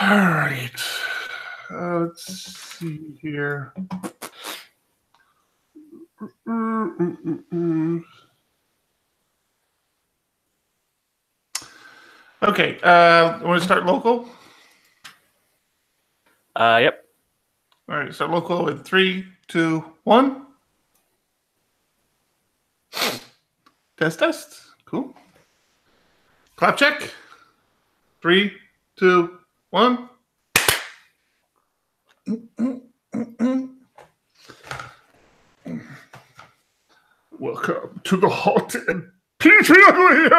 All right. Let's see here. Okay. Want to start local? Yep. All right. Start local in 3, 2, 1. Test. Cool. Clap check. 3, 2, 1. Welcome to the hot and peachy ugly.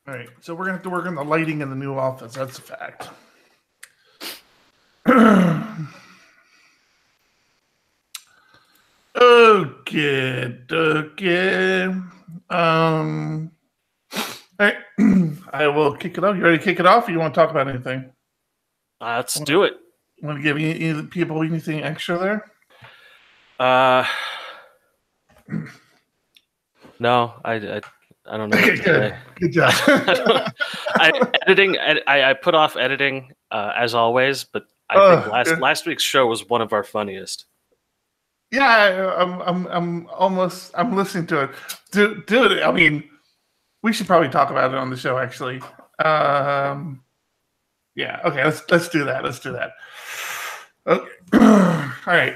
All right, so we're gonna have to work on the lighting in the new office. That's a fact. Okay. All right. I will kick it off. You ready to kick it off, or you want to talk about anything? Let's do it. Want to give any people anything extra there? No, I don't know. Okay, good job. I put off editing as always, but I think last week's show was one of our funniest. Yeah, I'm listening to it. Do it. I mean, we should probably talk about it on the show, actually. Yeah. Okay. Let's do that. Okay. All right.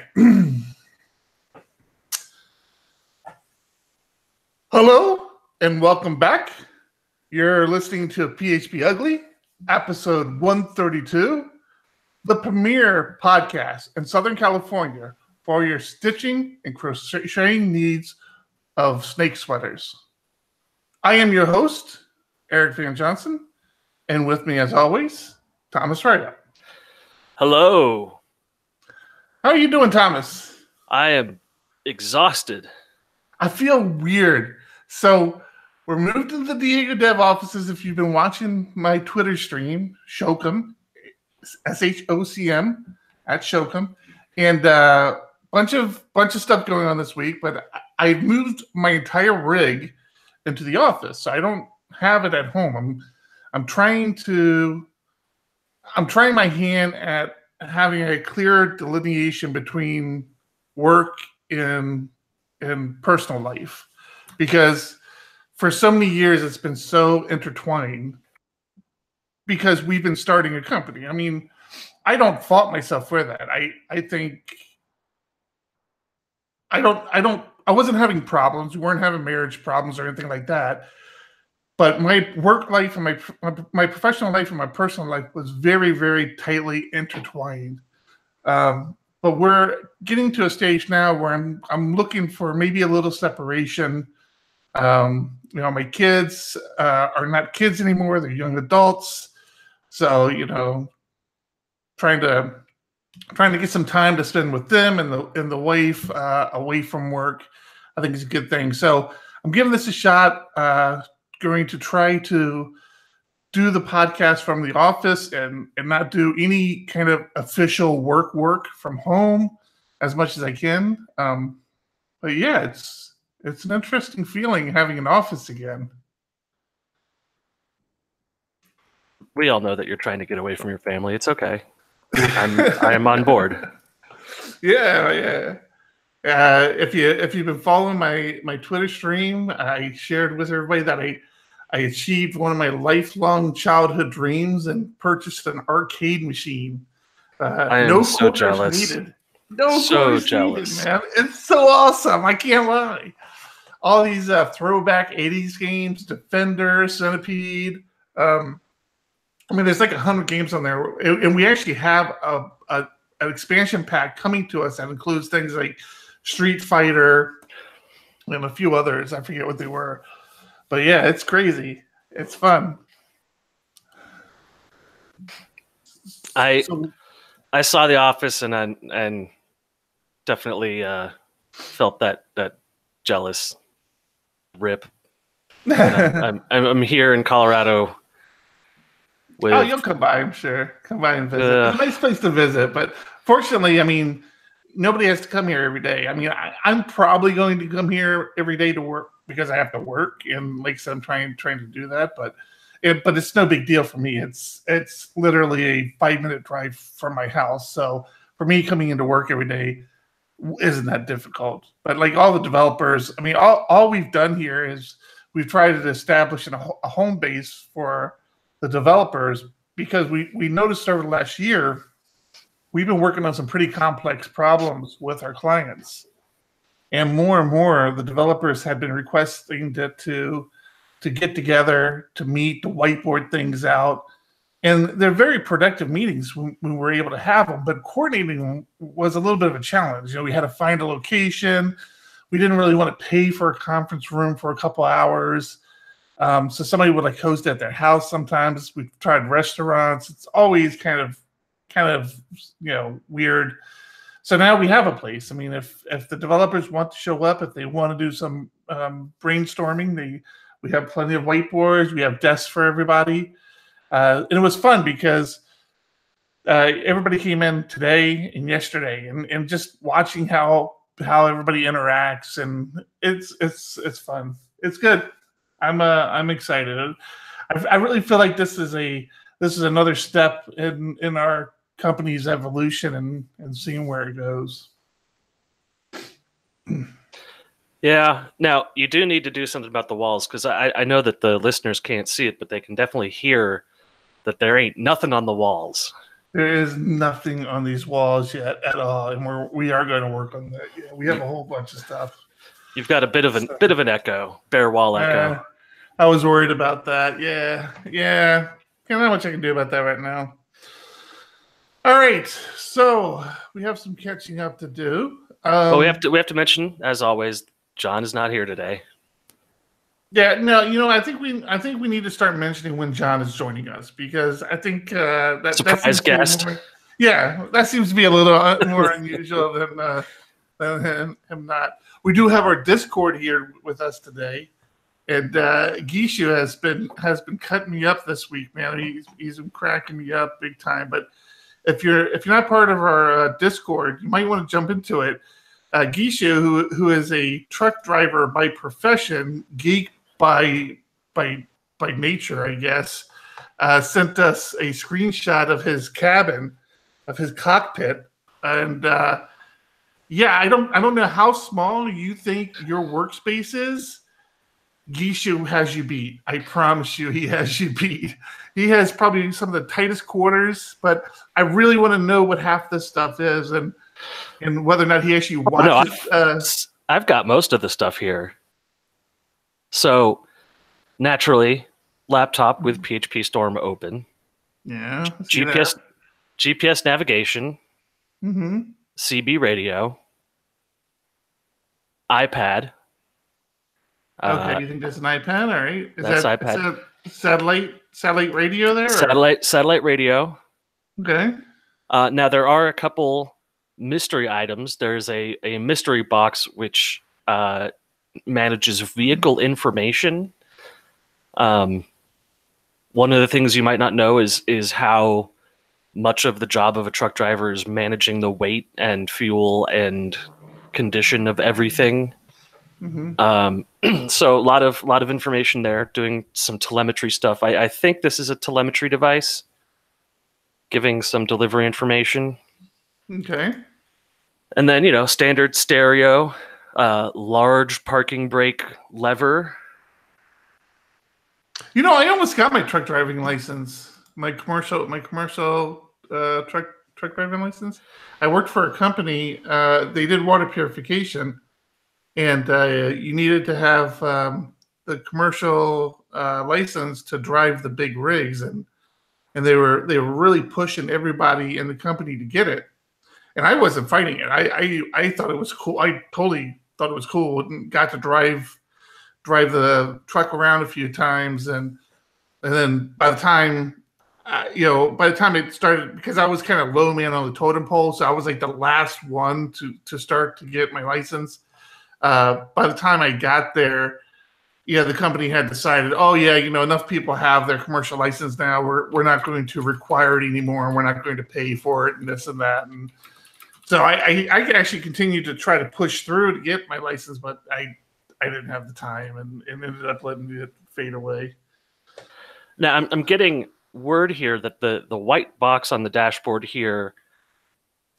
Hello and welcome back. You're listening to PHP Ugly, episode 132, the premier podcast in Southern California for your stitching and crocheting needs of snake sweaters. I am your host, Eric Van Johnson, and with me, as always, Thomas Ryder. Hello. How are you doing, Thomas? I am exhausted. I feel weird. So we're moved to the DiegoDev offices. If you've been watching my Twitter stream, Shocum, SHOCM at Shocum, and bunch of stuff going on this week. But I moved my entire rig into the office, so I don't have it at home. I'm trying my hand at having a clear delineation between work and personal life, because for so many years it's been so intertwined because we've been starting a company. I mean, I don't fault myself for that. I think I wasn't having problems. We weren't having marriage problems or anything like that. But my work life and my professional life and my personal life was very, very tightly intertwined. But we're getting to a stage now where I'm looking for maybe a little separation. My kids are not kids anymore; they're young adults. So trying to get some time to spend with them and the wife away from work, I think is a good thing. So I'm giving this a shot. Going to try to do the podcast from the office and not do any kind of official work from home as much as I can. But yeah, it's an interesting feeling having an office again. We all know that you're trying to get away from your family. It's okay. I am on board. Yeah. If you've been following my Twitter stream, I shared with everybody that I achieved one of my lifelong childhood dreams and purchased an arcade machine. I am so jealous. Needed. No so jealous, needed, man. It's so awesome. I can't lie. All these throwback 80s games, Defender, Centipede. There's like 100 games on there, and we actually have an expansion pack coming to us that includes things like Street Fighter and a few others. I forget what they were. But yeah, it's crazy. It's fun. I saw The Office and definitely felt that jealous rip. I'm here in Colorado. You'll come by, I'm sure. Come by and visit. It's a nice place to visit, but fortunately, nobody has to come here every day. I'm probably going to come here every day to because I have to work, and like I said, I'm trying to do that, but it's no big deal for me. It's literally a 5-minute drive from my house, so for me coming into work every day isn't that difficult. But like all the developers, I mean, all we've done here is we've tried to establish a home base for the developers, because we noticed over the last year we've been working on some pretty complex problems with our clients, and more the developers have been requesting to get together, to meet, to whiteboard things out. And they're very productive meetings when we're able to have them, but coordinating them was a little bit of a challenge. We had to find a location. We didn't really want to pay for a conference room for a couple hours. So somebody would like host at their house sometimes. We've tried restaurants. It's always kind of weird. So now we have a place. I mean, if the developers want to show up, if they want to do some brainstorming, we have plenty of whiteboards. We have desks for everybody. And it was fun because everybody came in today and yesterday, and just watching how everybody interacts, and it's fun. It's good. I'm excited. I really feel like this is another step in our company's evolution and seeing where it goes. Yeah. Now, you do need to do something about the walls, because I know that the listeners can't see it, but they can definitely hear that there ain't nothing on the walls. There is nothing on these walls yet at all, and we are going to work on that. Yeah, we have a whole bunch of stuff. You've got a bit of an echo, bare wall echo. I was worried about that. Yeah. Can't know much I can do about that right now. All right, so we have some catching up to do. We have to mention, as always, John is not here today. Yeah, no, I think we need to start mentioning when John is joining us, because I think that surprise guest. That seems to be a little more unusual than him not. We do have our Discord here with us today, and Gishu has been cutting me up this week, man. He's been cracking me up big time. But if you're not part of our Discord, you might want to jump into it. Gishu, who is a truck driver by profession, geek by nature, I guess, sent us a screenshot of his cabin, of his cockpit, and I don't know how small you think your workspace is. Gishu has you beat. I promise you, he has you beat. He has probably some of the tightest quarters, but I really want to know what half this stuff is, and whether or not he actually watches. I've got most of the stuff here. So, naturally, laptop with PHP Storm open. Yeah. GPS navigation. Mm-hmm. CB radio. iPad. Okay, you think that's an iPad? All right. That's iPad. Is that satellite radio there? Satellite radio. Okay. Now, there are a couple mystery items. There's a mystery box which manages vehicle information. One of the things you might not know is how much of the job of a truck driver is managing the weight and fuel and condition of everything. Mm-hmm. So a lot of information there, doing some telemetry stuff. I think this is a telemetry device giving some delivery information. Okay. And then, standard stereo, large parking brake lever. I almost got my truck driving license, my commercial truck driving license. I worked for a company. They did water purification, and you needed to have the commercial license to drive the big rigs, and they were really pushing everybody in the company to get it. And I wasn't fighting it. I thought it was cool. I totally thought it was cool. And got to drive the truck around a few times, and then by the time it started, because I was kind of low man on the totem pole, so I was like the last one to start to get my license. By the time I got there, the company had decided, enough people have their commercial license now. We're not going to require it anymore, and we're not going to pay for it, and this and that. And so I actually continued to try to push through to get my license, but I didn't have the time and ended up letting it fade away. Now I'm getting word here that the white box on the dashboard here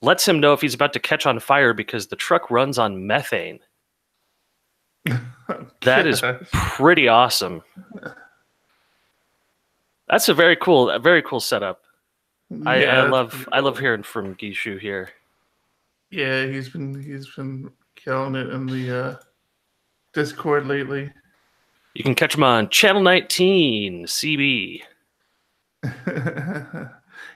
lets him know if he's about to catch on fire because the truck runs on methane. That is pretty awesome. That's a very cool setup. I love hearing from Gishu here. Yeah, he's been killing it in the Discord lately. You can catch him on Channel 19 CB.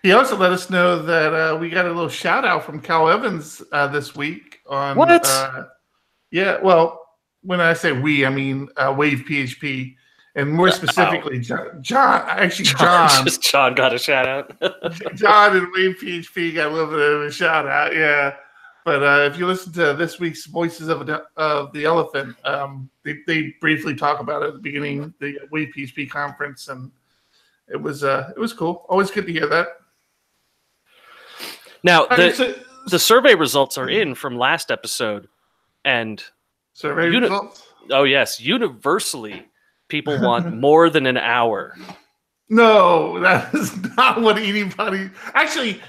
He also let us know that we got a little shout out from Cal Evans this week on what? Yeah, well, when I say we, I mean Wave PHP, and more specifically, John got a shout out. John and Wave PHP got a little bit of a shout out, yeah. But if you listen to this week's Voices of the Elephant, they briefly talk about it at the beginning of the Wave PHP conference, and it was cool. Always good to hear that. Now the survey results are in from last episode, and survey results. Oh yes, universally, people want more than an hour. No, that is not what anybody. Actually,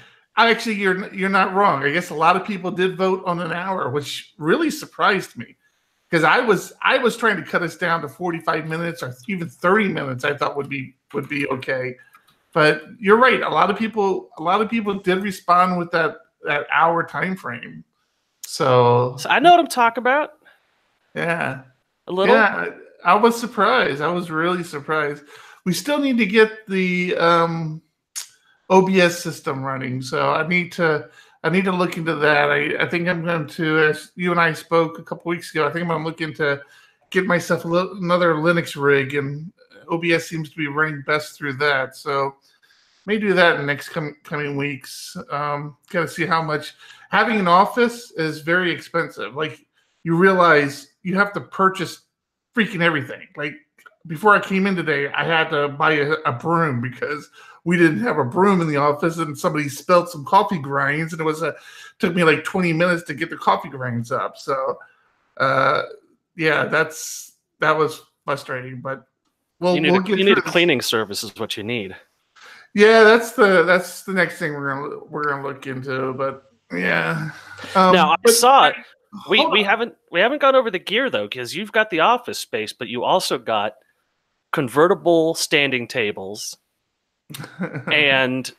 you're not wrong. I guess a lot of people did vote on an hour, which really surprised me, because I was trying to cut us down to 45 minutes or even 30 minutes. I thought would be okay, but you're right. A lot of people did respond with that hour time frame. So I know what I'm talking about. Yeah, a little. Yeah, I was surprised. I was really surprised. We still need to get the OBS system running, so I need to look into that. I think I'm going to, as you and I spoke a couple weeks ago, I think I'm going to look into get myself another Linux rig, and OBS seems to be running best through that. So may do that in the next coming weeks. Got to see how much. Having an office is very expensive. Like, you realize you have to purchase freaking everything. Like, before I came in today, I had to buy a broom because we didn't have a broom in the office, and somebody spilled some coffee grinds, and took me like 20 minutes to get the coffee grinds up. So, yeah, that was frustrating, but we'll get a cleaning service is what you need. Yeah, that's the next thing we're gonna look into. But yeah, now I saw it. We haven't gone over the gear though, because you've got the office space, but you also got convertible standing tables, and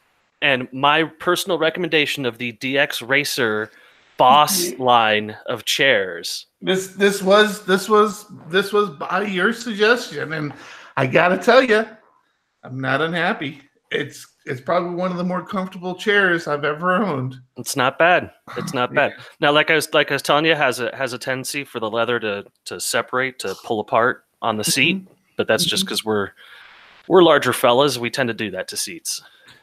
my personal recommendation of the DX Racer Boss line of chairs. This was by your suggestion, and I gotta tell you, I'm not unhappy. It's probably one of the more comfortable chairs I've ever owned. It's not bad. It's not bad. Now, like I was telling you, has a tendency for the leather to separate, to pull apart on the seat, but that's just because we're larger fellas. We tend to do that to seats.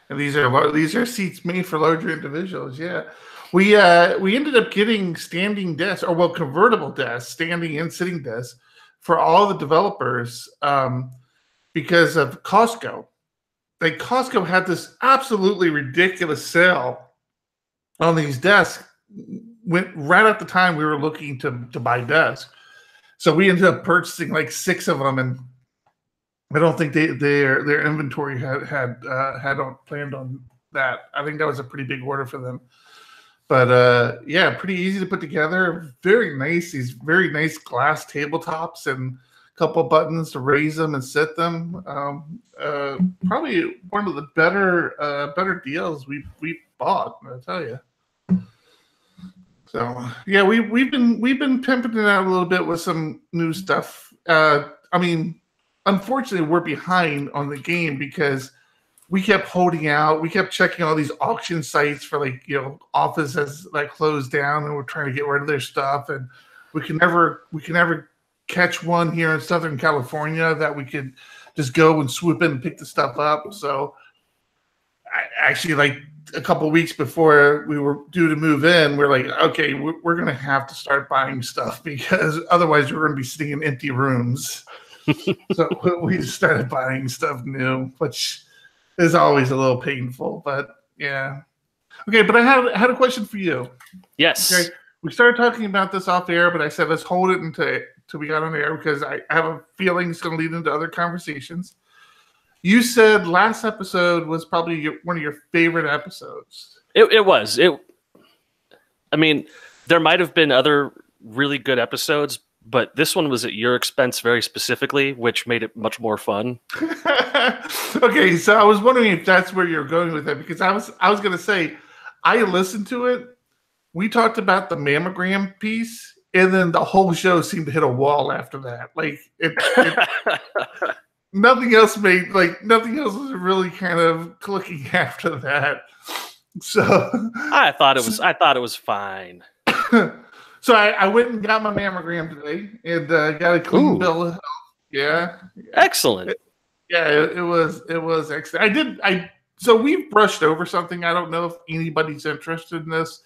And these are seats made for larger individuals. Yeah, we ended up getting standing desks, or convertible desks, standing and sitting desks for all the developers because of Costco. Like, Costco had this absolutely ridiculous sale on these desks. Went right at the time we were looking to buy desks, so we ended up purchasing like 6 of them, and I don't think their inventory had planned on that. I think that was a pretty big order for them. But yeah, pretty easy to put together. Very nice. These very nice glass tabletops and couple buttons to raise them and set them. Probably one of the better deals we bought, I tell you. So yeah, we've been pimping it out a little bit with some new stuff. I mean, unfortunately, we're behind on the game because we kept holding out. We kept checking all these auction sites for offices that closed down, and we're trying to get rid of their stuff, and we can never catch one here in Southern California that we could just go and swoop in and pick the stuff up. So actually, like a couple of weeks before we were due to move in, we're like, okay, we're going to have to start buying stuff because otherwise we're going to be sitting in empty rooms. So we just started buying stuff new, which is always a little painful, but yeah. Okay, but I had a question for you. Yes. Okay. We started talking about this off air, but I said let's hold it till we got on air because I have a feeling it's going to lead into other conversations. You said last episode was probably one of your favorite episodes. It was. I mean, there might have been other really good episodes, but this one was at your expense very specifically, which made it much more fun. Okay, so I was wondering if that's where you're going with it, because I was going to say, I listened to it. We talked about the mammogram piece, and then the whole show seemed to hit a wall after that. Like nothing else was really kind of clicking after that. So I thought it was fine. So I went and got my mammogram today, and got a clean bill of health. Yeah, excellent. It was excellent. So we've brushed over something. I don't know if anybody's interested in this.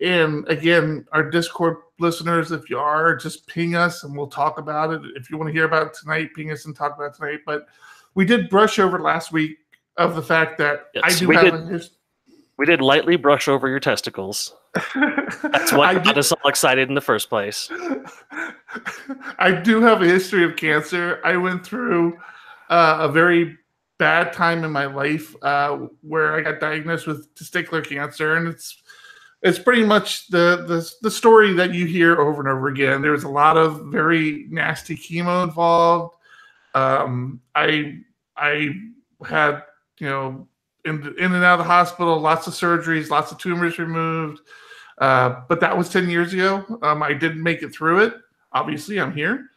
And again, our Discord listeners, if you are, just ping us and we'll talk about it. If you want to hear about it tonight, ping us and talk about it tonight. But we did brush over last week of the fact that we did lightly brush over your testicles. That's what got us all excited in the first place. I do have a history of cancer. I went through a very bad time in my life where I got diagnosed with testicular cancer, and it's pretty much the story that you hear over and over again. There was a lot of very nasty chemo involved. I had, in and out of the hospital, lots of surgeries, lots of tumors removed. But that was 10 years ago. I didn't make it through it. Obviously, I'm here.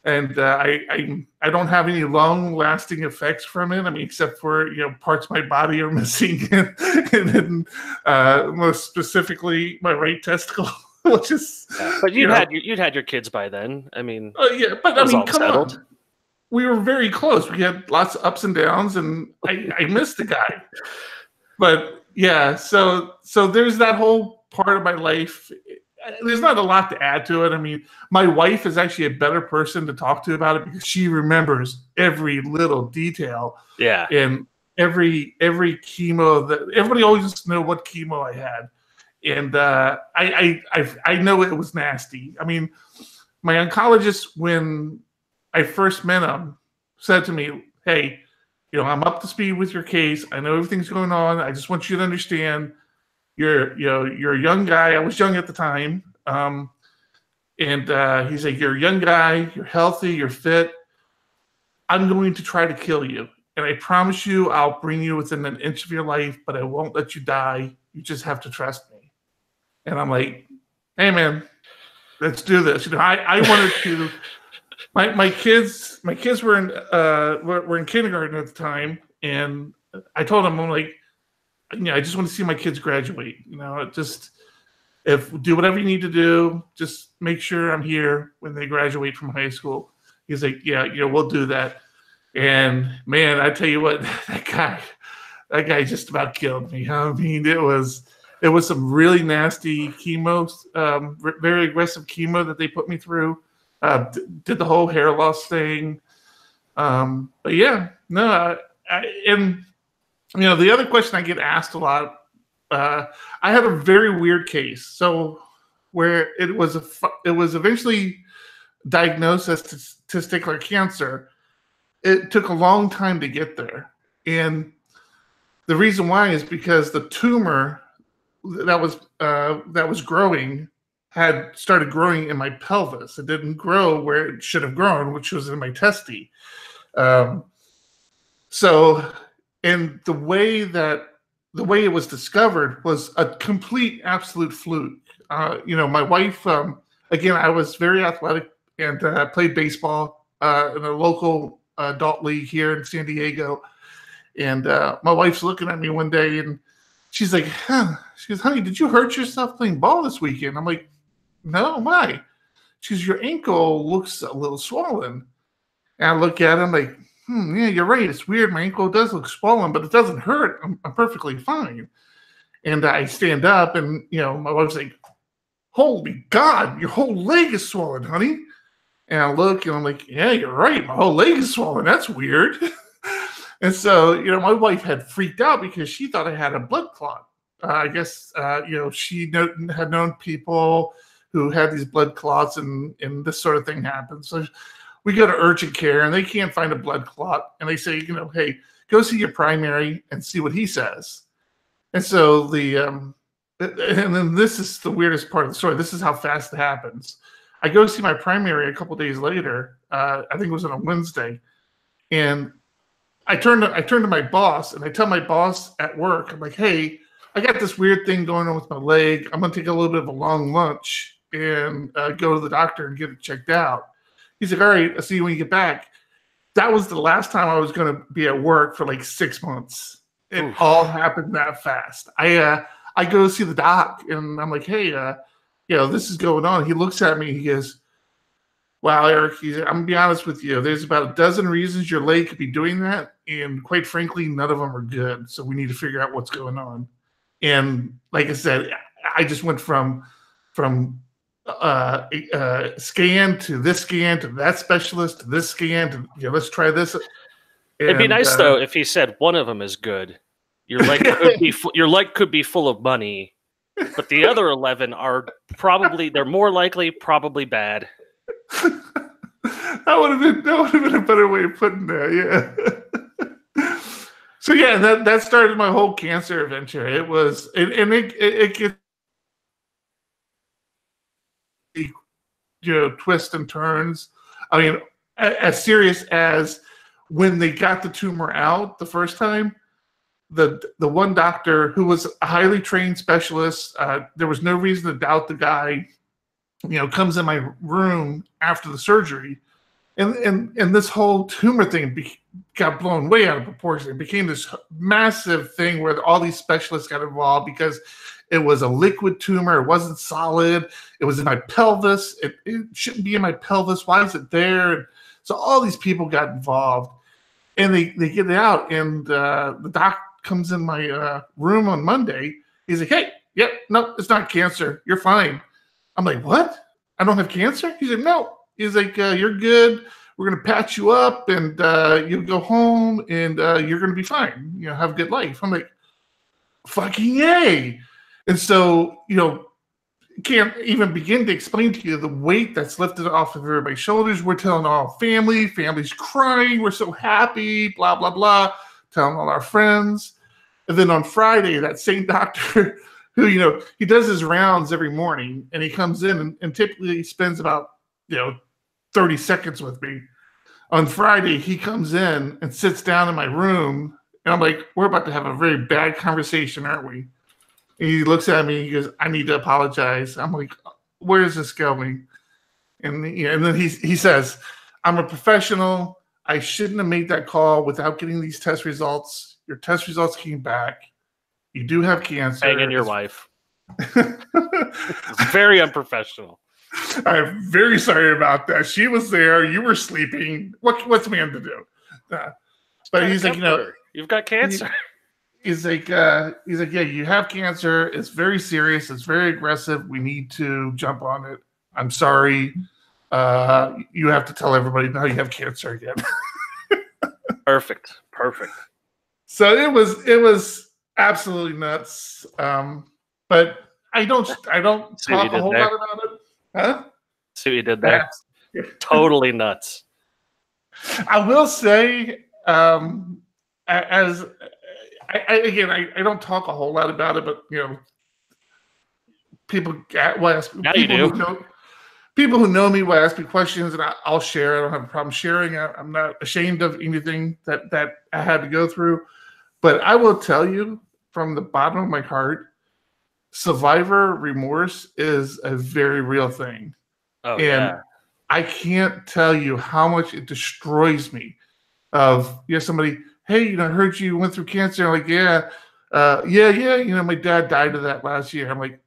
And I don't have any long-lasting effects from it. I mean, except for, parts of my body are missing. and then most specifically, my right testicle, which is... But you'd had your kids by then. I mean... yeah, but I mean, come on. We were very close. We had lots of ups and downs, and I missed the guy. But yeah, so there's that whole part of my life. There's not a lot to add to it. I mean, my wife is actually a better person to talk to about it because she remembers every little detail. Yeah. And every chemo that everybody always wants to know what chemo I had. And I know it was nasty. I mean, my oncologist, when I first met him, said to me, "Hey, I'm up to speed with your case. I know everything's going on. I just want you to understand you're a young guy." I was young at the time. And he's like, "You're a young guy. You're healthy. You're fit. I'm going to try to kill you. And I promise you I'll bring you within an inch of your life, but I won't let you die. You just have to trust me." And I'm like, "Hey, man, let's do this." I wanted to... My kids were in kindergarten at the time, and I told them, I'm like, I just want to see my kids graduate. Do whatever you need to do. Just make sure I'm here when they graduate from high school. He's like, yeah, we'll do that. And man, I tell you what, that guy just about killed me. I mean, it was some really nasty chemo, very aggressive chemo that they put me through. Did the whole hair loss thing. But yeah, no, and the other question I get asked a lot, I had a very weird case. So where it was eventually diagnosed as testicular cancer. It took a long time to get there. And the reason why is because the tumor that was growing had started growing in my pelvis. It didn't grow where it should have grown, which was in my testy. So, and the way it was discovered was a complete, absolute fluke. My wife, again, I was very athletic and played baseball in a local adult league here in San Diego. And my wife's looking at me one day and she's like, she goes, "Honey, did you hurt yourself playing ball this weekend?" I'm like, "No, why?" She goes, "Your ankle looks a little swollen." And I look at him like, yeah, you're right. It's weird. My ankle does look swollen, but it doesn't hurt. I'm perfectly fine. And I stand up and, my wife's like, "Holy God, your whole leg is swollen, honey." And I look and I'm like, "Yeah, you're right. My whole leg is swollen. That's weird." And so, my wife had freaked out because she thought I had a blood clot. I guess, she had known people who had these blood clots, and this sort of thing happens. So we go to urgent care, and they can't find a blood clot, and they say, hey, go see your primary and see what he says. And so and then this is the weirdest part of the story. This is how fast it happens. I go see my primary a couple days later. I think it was on a Wednesday, and I turn to my boss, and I tell my boss at work, I'm like, hey, I got this weird thing going on with my leg. I'm going to take a little bit of a long lunch and go to the doctor and get it checked out. He's like, all right, I'll see you when you get back. That was the last time I was going to be at work for like 6 months. It all happened that fast. I go see the doc, and I'm like, hey, this is going on. He looks at me. He goes, wow, Eric, I'm going to be honest with you. There's about a dozen reasons your leg could be doing that, and quite frankly, none of them are good. So we need to figure out what's going on. And like I said, I just went from scan to this scan to that specialist to this scan to let's try this. It'd be nice though if he said one of them is good. Your leg could be full of money, but the other 11 are they're more likely probably bad. That would have been a better way of putting that, yeah. So yeah, that started my whole cancer adventure. It was, it gets, twists and turns. I mean, as serious as when they got the tumor out the first time, the one doctor who was a highly trained specialist, there was no reason to doubt the guy, comes in my room after the surgery, and this whole tumor thing got blown way out of proportion. It became this massive thing where all these specialists got involved because it was a liquid tumor. It wasn't solid. It was in my pelvis. It shouldn't be in my pelvis. Why is it there? So all these people got involved, and they get it out. And the doc comes in my room on Monday. He's like, hey, no, it's not cancer. You're fine. I'm like, what? I don't have cancer? He's like, no. He's like, you're good. We're going to patch you up, and you'll go home, and you're going to be fine. Have a good life. I'm like, fucking yay. And so, can't even begin to explain to you the weight that's lifted off of everybody's shoulders. We're telling our family's crying. We're so happy, blah, blah, blah, telling all our friends. And then on Friday, that same doctor who, he does his rounds every morning, and he comes in and typically spends about, 30 seconds with me. On Friday, he comes in and sits down in my room, and I'm like, we're about to have a very bad conversation, aren't we? And he looks at me, he goes, I need to apologize. I'm like, where is this going? And then he says, I'm a professional. I shouldn't have made that call without getting these test results. Your test results came back. You do have cancer. Banging your wife. It's very unprofessional. I'm very sorry about that. She was there. You were sleeping. What's a man to do? But he's like, you've got cancer. He's like, yeah, you have cancer. It's very serious. It's very aggressive. We need to jump on it. I'm sorry. You have to tell everybody now you have cancer again. Perfect. So it was absolutely nuts. But I don't talk a whole lot about it. Huh? See what you did there? Yeah. Totally nuts. I will say, I don't talk a whole lot about it, but people will ask. Now you do. People who know me will ask me questions, and I'll share. I don't have a problem sharing. I'm not ashamed of anything that I had to go through. But I will tell you from the bottom of my heart, survivor remorse is a very real thing. Oh, and yeah. I can't tell you how much it destroys me. Somebody, hey, I heard you went through cancer. I'm like, yeah. My dad died of that last year. I'm like,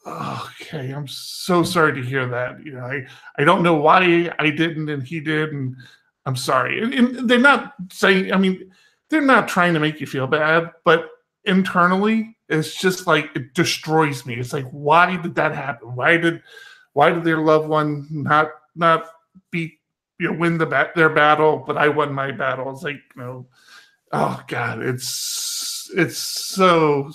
oh, okay, I'm so sorry to hear that. I don't know why I didn't and he did, and I'm sorry. And they're not saying, they're not trying to make you feel bad, but internally, it's just like it destroys me. It's like, why did that happen? Why did their loved one not win their battle, but I won my battle? It's like, oh God, it's it's so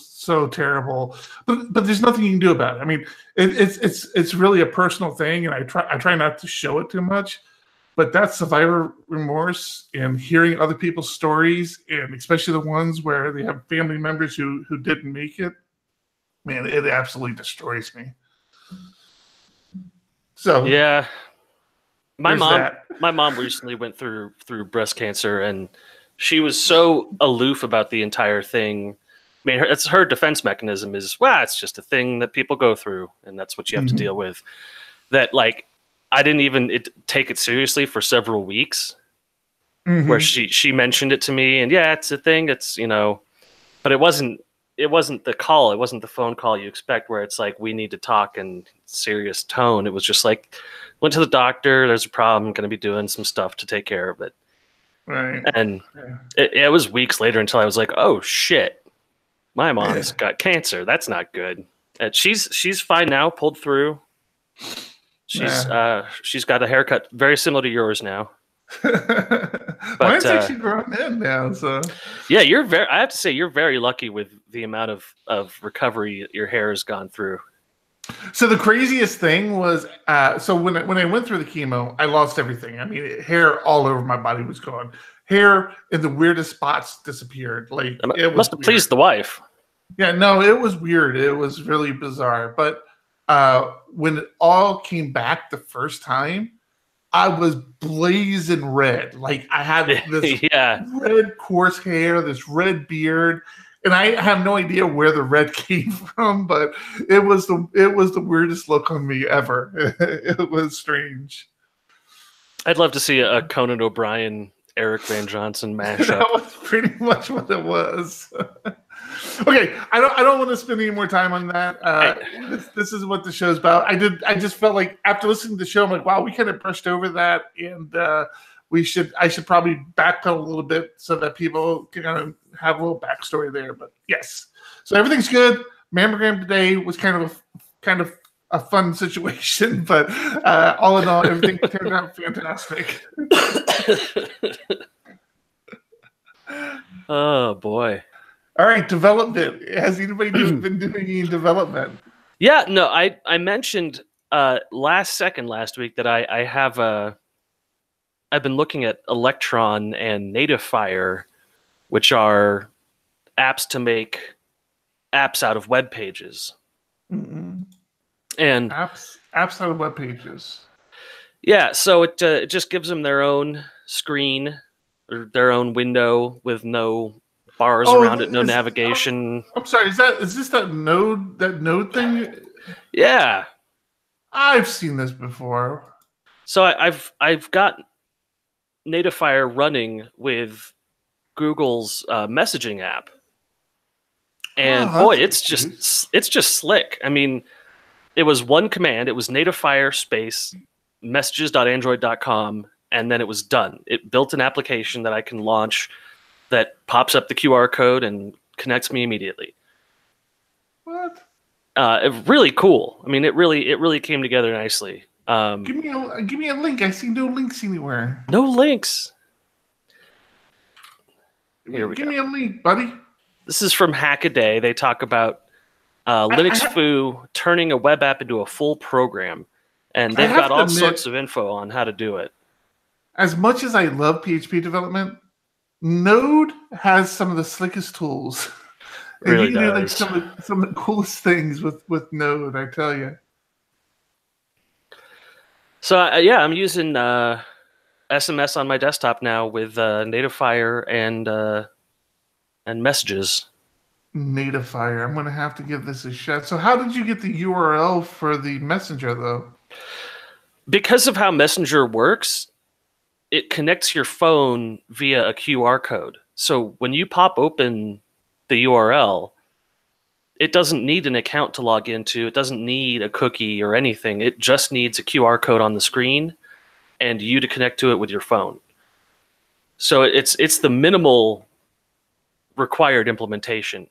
terrible. But there's nothing you can do about it. I mean, it's really a personal thing, and I try not to show it too much. But that survivor remorse and hearing other people's stories, and especially the ones where they have family members who didn't make it, man, it absolutely destroys me. So yeah, my mom recently went through breast cancer, and she was so aloof about the entire thing. I mean, it's her defense mechanism is, well, it's just a thing that people go through, and that's what you have to deal with. That, like, I didn't even take it seriously for several weeks, where she mentioned it to me, and yeah, it's a thing. It's, you know, but it wasn't the call. It wasn't the phone call you expect, where it's like, we need to talk in serious tone. It was just like, went to the doctor. There's a problem. Going to be doing some stuff to take care of it. Right. And it was weeks later until I was like, oh shit, my mom's got cancer. That's not good. And she's fine now. Pulled through. She's got a haircut very similar to yours now. But mine's actually grown in now. So yeah, I have to say, you're very lucky with the amount of recovery your hair has gone through. So the craziest thing was, so when I went through the chemo, I lost everything. I mean, hair all over my body was gone. Hair in the weirdest spots disappeared. Like, it must have pleased the wife. Yeah, no, it was weird. It was really bizarre. But when it all came back the first time, I was blazing red. Like, I had this red coarse hair, this red beard, and I have no idea where the red came from, but it was the weirdest look on me ever. It was strange. I'd love to see a Conan O'Brien, Eric Van Johnson mashup. That was pretty much what it was. Okay, I don't want to spend any more time on that. This is what the show's about. I just felt like after listening to the show, I'm like, wow, we kind of brushed over that, and I should probably backpedal a little bit so that people can kind of have a little backstory there. But yes, so everything's good. Mammogram today was kind of a fun situation, but all in all, everything turned out fantastic. Oh boy. All right, development. Has anybody been doing any development? Yeah, no, I mentioned last week that I've been looking at Electron and Nativefire, which are apps to make apps out of web pages. Mm-mm. And apps out of web pages. Yeah, so it just gives them their own screen or their own window with no bars around it, no navigation. I'm sorry, is this that node thing? Yeah, I've seen this before. So I've got Nativefire running with Google's messaging app, and boy, it's just slick. I mean, it was one command. It was Nativefire space messages.android.com, and then it was done. It built an application that I can launch that pops up the QR code and connects me immediately. What? Really cool. I mean, it really came together nicely. Give me a link. I see no links anywhere. No links. Here we go. Give me a link, buddy. This is from Hackaday. They talk about Linux Foo turning a web app into a full program, and they've got all sorts of info on how to do it. As much as I love PHP development, Node has some of the slickest tools. And Really you can do like does. some of the coolest things with Node, I tell you. So I'm using SMS on my desktop now with Nativefire and messages. Nativefire. I'm going to have to give this a shot. So how did you get the URL for the Messenger, though? Because of how Messenger works, it connects your phone via a QR code. So when you pop open the URL, it doesn't need an account to log into. It doesn't need a cookie or anything. It just needs a QR code on the screen and you to connect to it with your phone. So it's the minimal required implementation.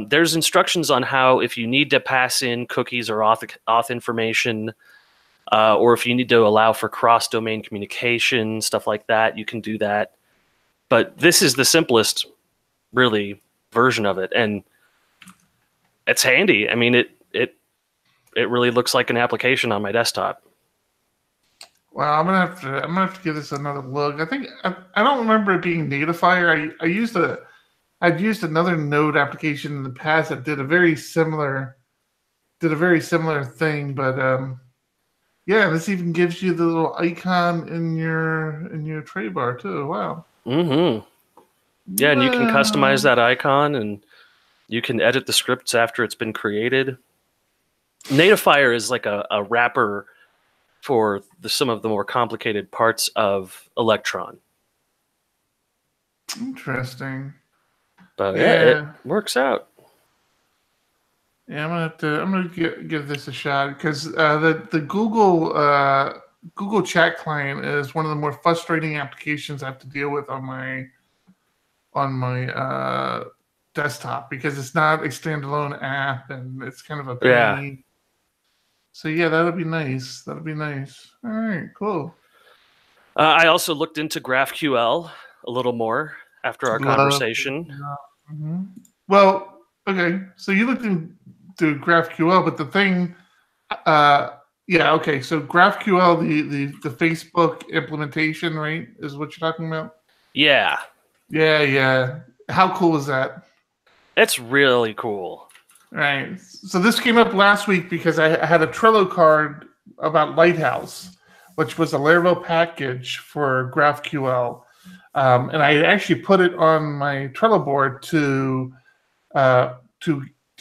There's instructions on how, if you need to pass in cookies or auth information, or if you need to allow for cross-domain communication, stuff like that, you can do that. But this is the simplest, really, version of it, and it's handy. I mean, it really looks like an application on my desktop. Well, I'm gonna have to give this another look. I don't remember it being Natifier. I'd used another Node application in the past that did a very similar thing, but yeah, this even gives you the little icon in your tray bar too. Wow. Mm-hmm. Yeah, and you can customize that icon, and you can edit the scripts after it's been created. Natifier is like a wrapper for some of the more complicated parts of Electron. Interesting. But yeah, it works out. Yeah, I'm gonna give this a shot because the Google Chat client is one of the more frustrating applications I have to deal with on my desktop because it's not a standalone app and it's kind of a pain. Yeah. So yeah, that'll be nice. That'll be nice. All right, cool. I also looked into GraphQL a little more after our conversation. Mm-hmm. Well, okay. So you looked into GraphQL, but the thing, yeah, okay. So GraphQL, the Facebook implementation, right, is what you're talking about? Yeah. Yeah. How cool is that? It's really cool. Right. So this came up last week because I had a Trello card about Lighthouse, which was a Laravel package for GraphQL. And I actually put it on my Trello board to go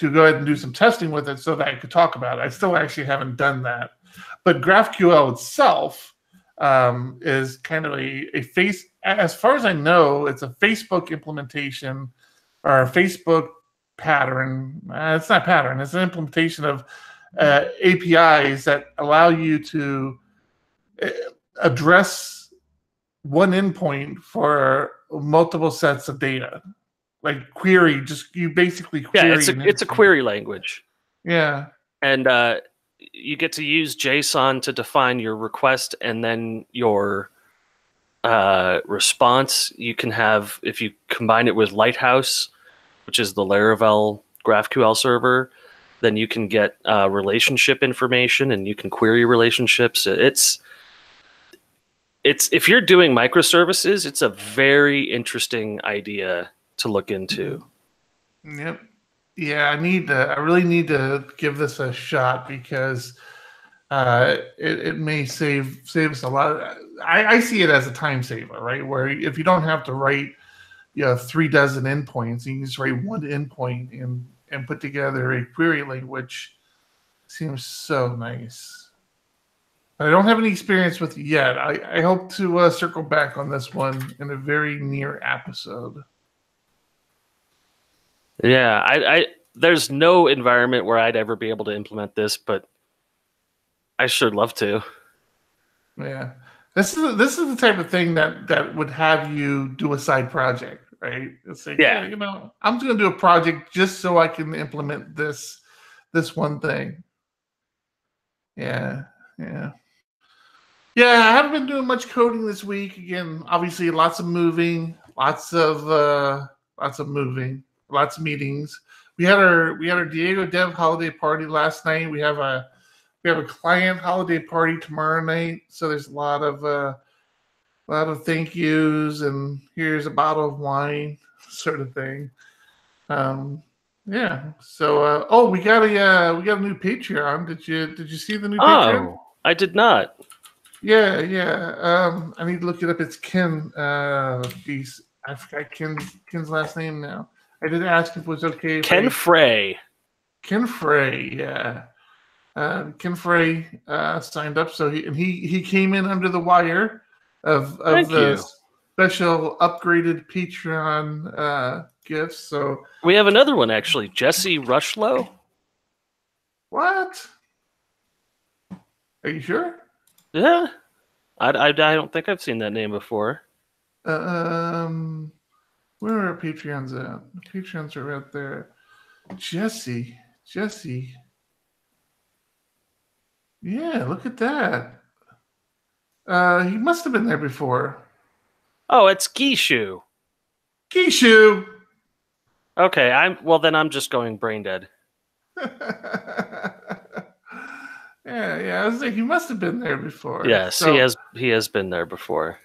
ahead and do some testing with it so that I could talk about it. I still actually haven't done that. But GraphQL itself is kind of as far as I know, it's a Facebook implementation or a Facebook pattern. It's not pattern. It's an implementation of APIs that allow you to address one endpoint for multiple sets of data. Like query, you basically query. Yeah, it's a query language. Yeah. And you get to use JSON to define your request, and then your response you can have, if you combine it with Lighthouse, which is the Laravel GraphQL server, then you can get relationship information and you can query relationships. It's if you're doing microservices, it's a very interesting idea to look into. Yep. Yeah, I really need to give this a shot because it may save us a lot. I see it as a time saver, right? Where if you don't have to write 3 dozen endpoints, you can just write one endpoint and put together a query language. Seems so nice. I don't have any experience with it yet. I hope to circle back on this one in a very near episode. Yeah, I there's no environment where I'd ever be able to implement this, but I sure love to. Yeah, this is the type of thing that would have you do a side project, right? It's like, yeah, I'm just gonna do a project just so I can implement this one thing. Yeah. I haven't been doing much coding this week. Again, obviously, lots of moving, lots of meetings. We had our DiegoDev holiday party last night. We have a client holiday party tomorrow night. So there's a lot of thank yous and here's a bottle of wine sort of thing. Yeah. So we got a new Patreon. Did you see the new Patreon? Oh, I did not. Yeah. I need to look it up. It's Ken. Geez, I forgot Ken's last name now. I did ask if it was okay. Ken Frey. Ken Frey, yeah. Ken Frey signed up, so he came in under the wire of the special upgraded Patreon gifts. So we have another one actually, Jesse Rushlow. What? Are you sure? Yeah, I don't think I've seen that name before. Where are Patreons at? The Patreons are right there. Jesse. Yeah, look at that. He must have been there before. Oh, it's Gishu. Gishu. Okay, then I'm just going brain dead. Yeah. I was like, he must have been there before. Yes, so, he has been there before.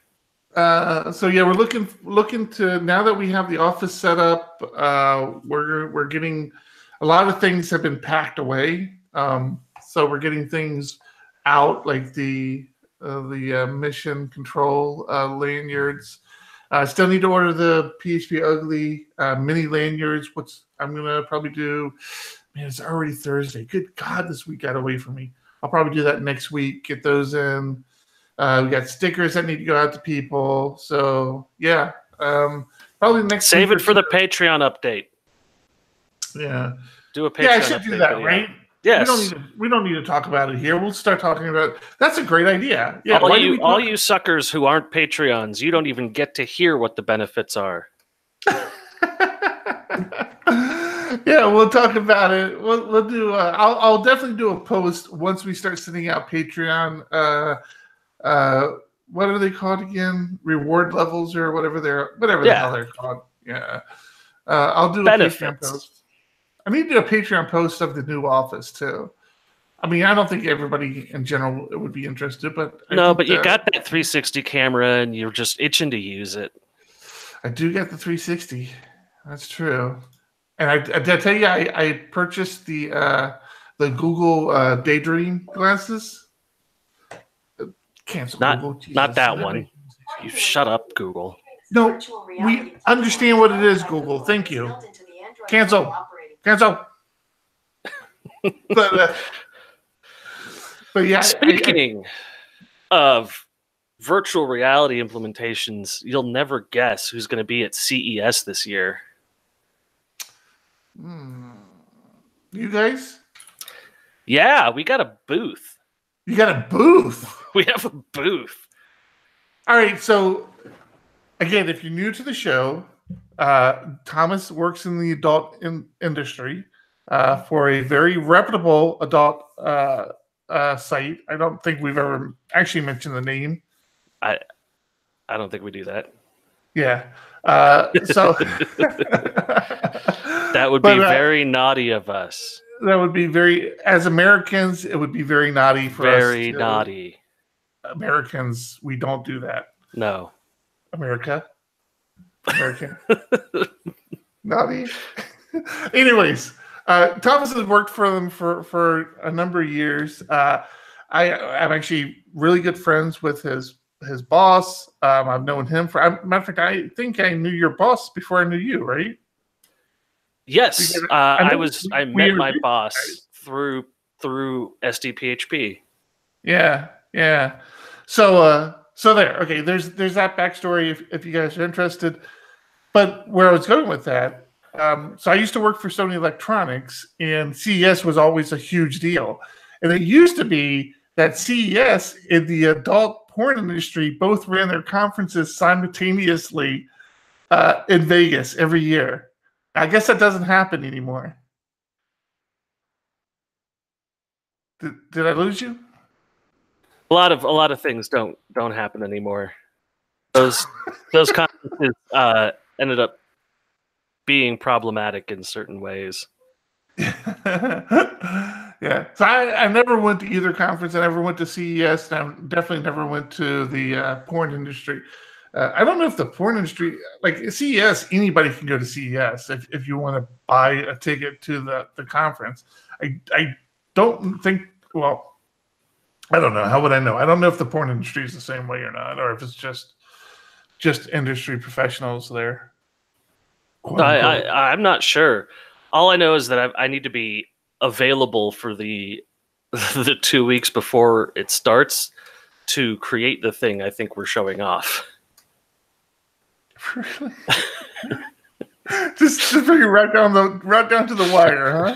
So yeah, we're looking to, now that we have the office set up, we're getting a lot of things have been packed away. So we're getting things out, like the mission control lanyards. I still need to order the PHP Ugly mini lanyards. I'm gonna probably do. Man, it's already Thursday. Good God, this week got away from me. I'll probably do that next week. Get those in. We got stickers that need to go out to people. So yeah, probably next. Save it for the Patreon update. Yeah, do a Patreon. Yeah, I should do that, video. Right? Yes. We don't need to talk about it here. We'll start talking about it. That's a great idea. Yeah. All you suckers who aren't Patreons, you don't even get to hear what the benefits are. Yeah, we'll talk about it. We'll do. I'll definitely do a post once we start sending out Patreon. What are they called again? Reward levels or whatever the hell they're called. Yeah. I'll do benefits. A Patreon post. I need to do a Patreon post of the new office too. I mean, I don't think everybody in general would be interested, but but you got that 360 camera and you're just itching to use it. I do get the 360. That's true. And I did I tell you I purchased the Google Daydream glasses. Cancel Google. Not that one. You shut up, Google. No, we understand what it is, Google. Thank you. Cancel. But yeah. Speaking of virtual reality implementations, you'll never guess who's going to be at CES this year. You guys? Yeah, we got a booth. You got a booth? We have a booth. All right, so again, if you're new to the show, Thomas works in the adult industry for a very reputable adult site. I don't think we've ever actually mentioned the name. I don't think we do that. Yeah. So that would be very naughty of us. That would be as Americans, it would be very naughty for us. Very naughty. Americans, we don't do that. No. American. Naughty. Anyways, Thomas has worked for them for a number of years. I'm actually really good friends with his boss. I've known him for. Matter of fact, I think I knew your boss before I knew you, right? Yes, I met my boss through SDPHP. Yeah. So there. Okay, there's that backstory if you guys are interested. But where I was going with that, so I used to work for Sony Electronics, and CES was always a huge deal. And it used to be that CES and the adult porn industry both ran their conferences simultaneously in Vegas every year. I guess that doesn't happen anymore. Did I lose you? A lot of things don't happen anymore. Those conferences ended up being problematic in certain ways. Yeah. So I never went to either conference. I never went to CES, and I definitely never went to the porn industry. I don't know if the porn industry, like CES, anybody can go to CES if you want to buy a ticket to the conference. I don't think, well, I don't know. How would I know? I don't know if the porn industry is the same way or not, or if it's just industry professionals there. I'm not sure. All I know is that I need to be available for the 2 weeks before it starts to create the thing I think we're showing off. Really? just bring it right down to the wire, huh?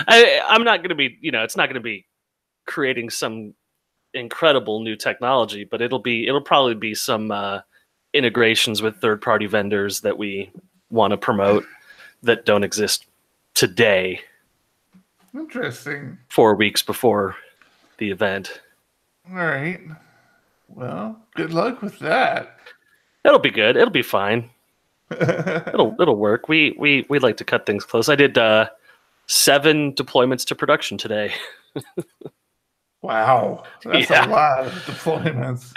I'm not going to be, it's not going to be creating some incredible new technology, but it'll probably be some integrations with third-party vendors that we want to promote that don't exist today. Interesting. 4 weeks before the event. All right. Well, good luck with that. It'll be good. It'll be fine. It'll work. We like to cut things close. I did 7 deployments to production today. Wow, that's a lot of deployments.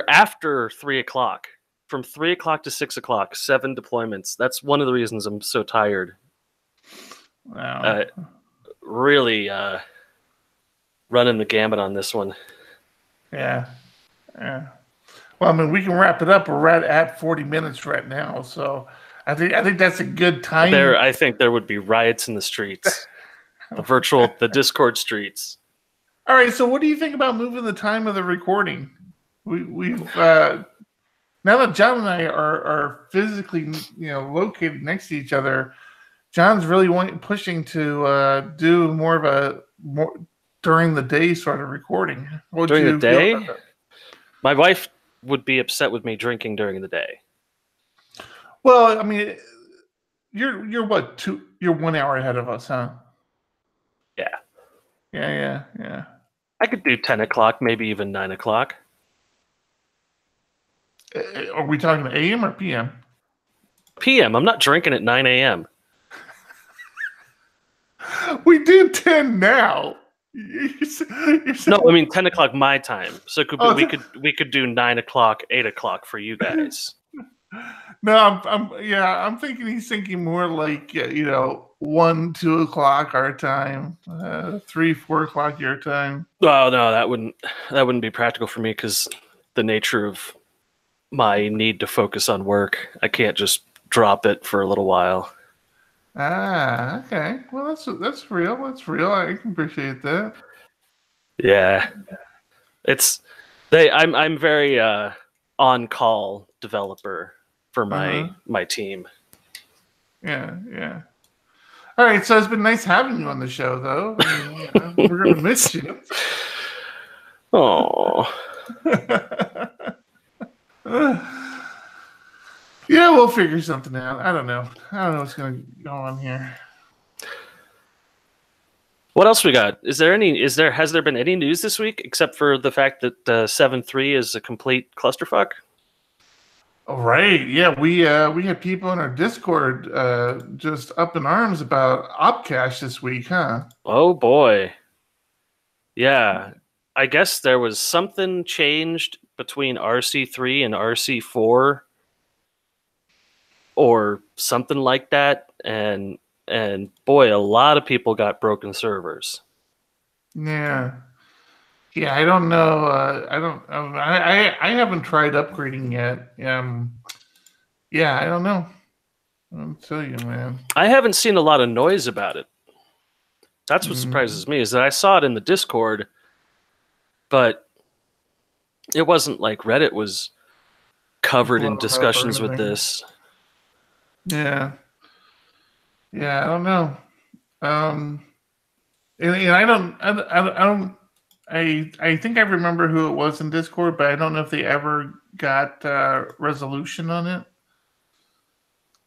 After 3 o'clock, from 3 o'clock to 6 o'clock, 7 deployments. That's one of the reasons I'm so tired. Wow. Really running the gamut on this one. Yeah. Well, I mean, we can wrap it up. We're right at 40 minutes right now, so I think that's a good time. I think there would be riots in the streets, the Discord streets. All right. So, what do you think about moving the time of the recording? We've now that John and I are physically, located next to each other. John's really pushing to do more of a during the day sort of recording. During the day, my wife would be upset with me drinking during the day. Well, I mean, you're what you're 1 hour ahead of us, huh? Yeah. I could do 10 o'clock, maybe even 9 o'clock. Are we talking AM or PM? PM. I'm not drinking at 9 a.m. We do 10 now. No, I mean 10 o'clock my time. So we could do 9 o'clock, 8 o'clock for you guys. No, I'm thinking he's thinking more like 1, 2 o'clock our time, 3, 4 o'clock your time. Oh no, that wouldn't be practical for me because the nature of my need to focus on work, I can't just drop it for a little while. Ah, okay. Well, that's real. That's real. I can appreciate that. Yeah, I'm very on call developer for my team. Yeah. All right, so it's been nice having you on the show, though. I mean, we're gonna miss you. Oh. Yeah, we'll figure something out. I don't know what's going to go on here. What else we got? Has there been any news this week except for the fact that 7.3 is a complete clusterfuck? All right. Yeah, we had people in our Discord just up in arms about Opcache this week, huh? Oh boy. Yeah. I guess there was something changed between RC3 and RC4 or something like that, and boy, a lot of people got broken servers. Yeah, I don't know. I haven't tried upgrading yet. Yeah, I don't know. I'll tell you, man. I haven't seen a lot of noise about it. That's what surprises me, is that I saw it in the Discord, but it wasn't like Reddit was covered in discussions with this. Yeah, I don't know. And I think I remember who it was in Discord, but I don't know if they ever got resolution on it.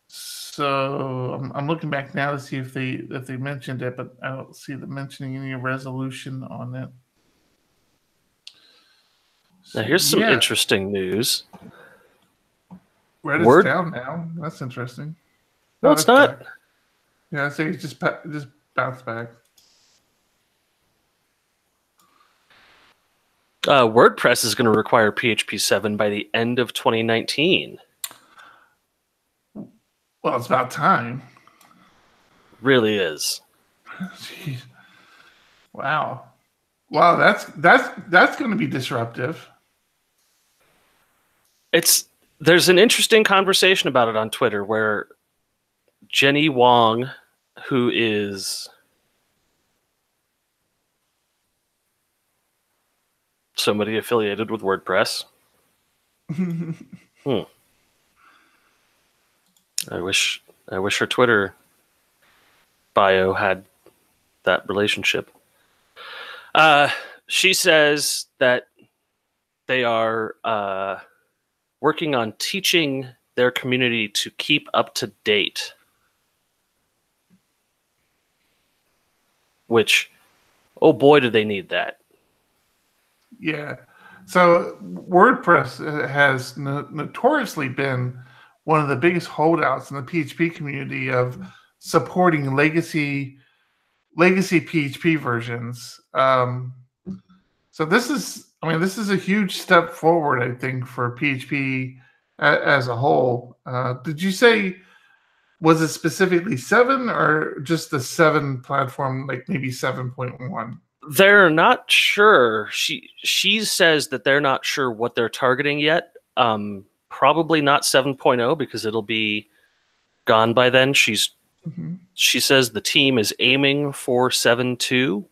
So I'm looking back now to see if they mentioned it, but I don't see them mentioning any resolution on it. Now here's some interesting news. Reddit's down now. That's interesting. No, it's not. Back. Yeah, I say it's just bounced back. WordPress is going to require PHP 7 by the end of 2019. Well, it's about time. Really is. Jeez. Wow, that's going to be disruptive. There's an interesting conversation about it on Twitter where Jenny Wong, who is somebody affiliated with WordPress. I wish her Twitter bio had that relationship. She says that they are working on teaching their community to keep up to date. Which, oh boy, do they need that. Yeah. So WordPress has notoriously been one of the biggest holdouts in the PHP community of supporting legacy PHP versions. So this is a huge step forward, I think, for PHP as a whole. Did you say, was it specifically 7 or just the 7 platform, like maybe 7.1? They're not sure. She says that they're not sure what they're targeting yet. Probably not 7.0 because it'll be gone by then. She says the team is aiming for 7.2.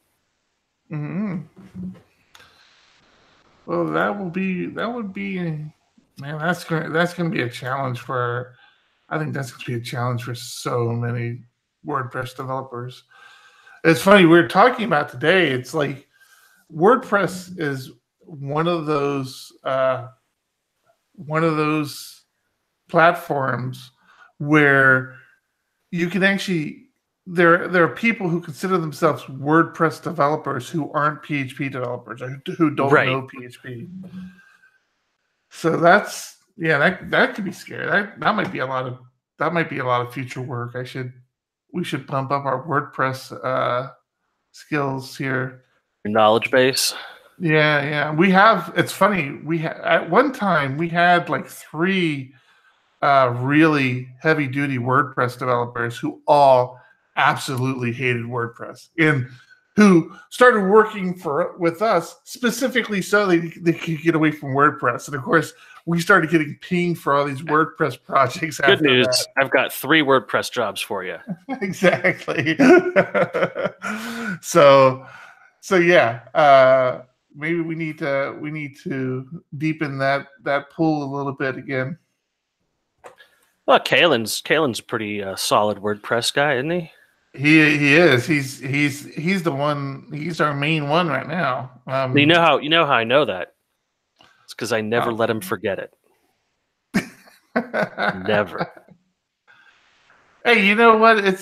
Well, that would be, man, that's going to be a challenge for, I think that's going to be a challenge for so many WordPress developers. It's funny, we were talking about today, it's like WordPress is one of those platforms where you can actually, there are people who consider themselves WordPress developers who aren't PHP developers or who don't know PHP. So that's, that could be scary. That might be a lot of future work. We should bump up our WordPress skills here. Your knowledge base. Yeah. It's funny. At one time we had like 3 really heavy duty WordPress developers who all absolutely hated WordPress and who started working with us specifically so they could get away from WordPress. And of course, we started getting pinged for all these WordPress projects. Good news. I've got 3 WordPress jobs for you. Exactly. So yeah, maybe we need to deepen that pool a little bit again. Well, Kalen's a pretty solid WordPress guy, isn't he? He is. He's the one. He's our main one right now. You know how I know that? It's because I never let him forget it. Never. Hey, you know what?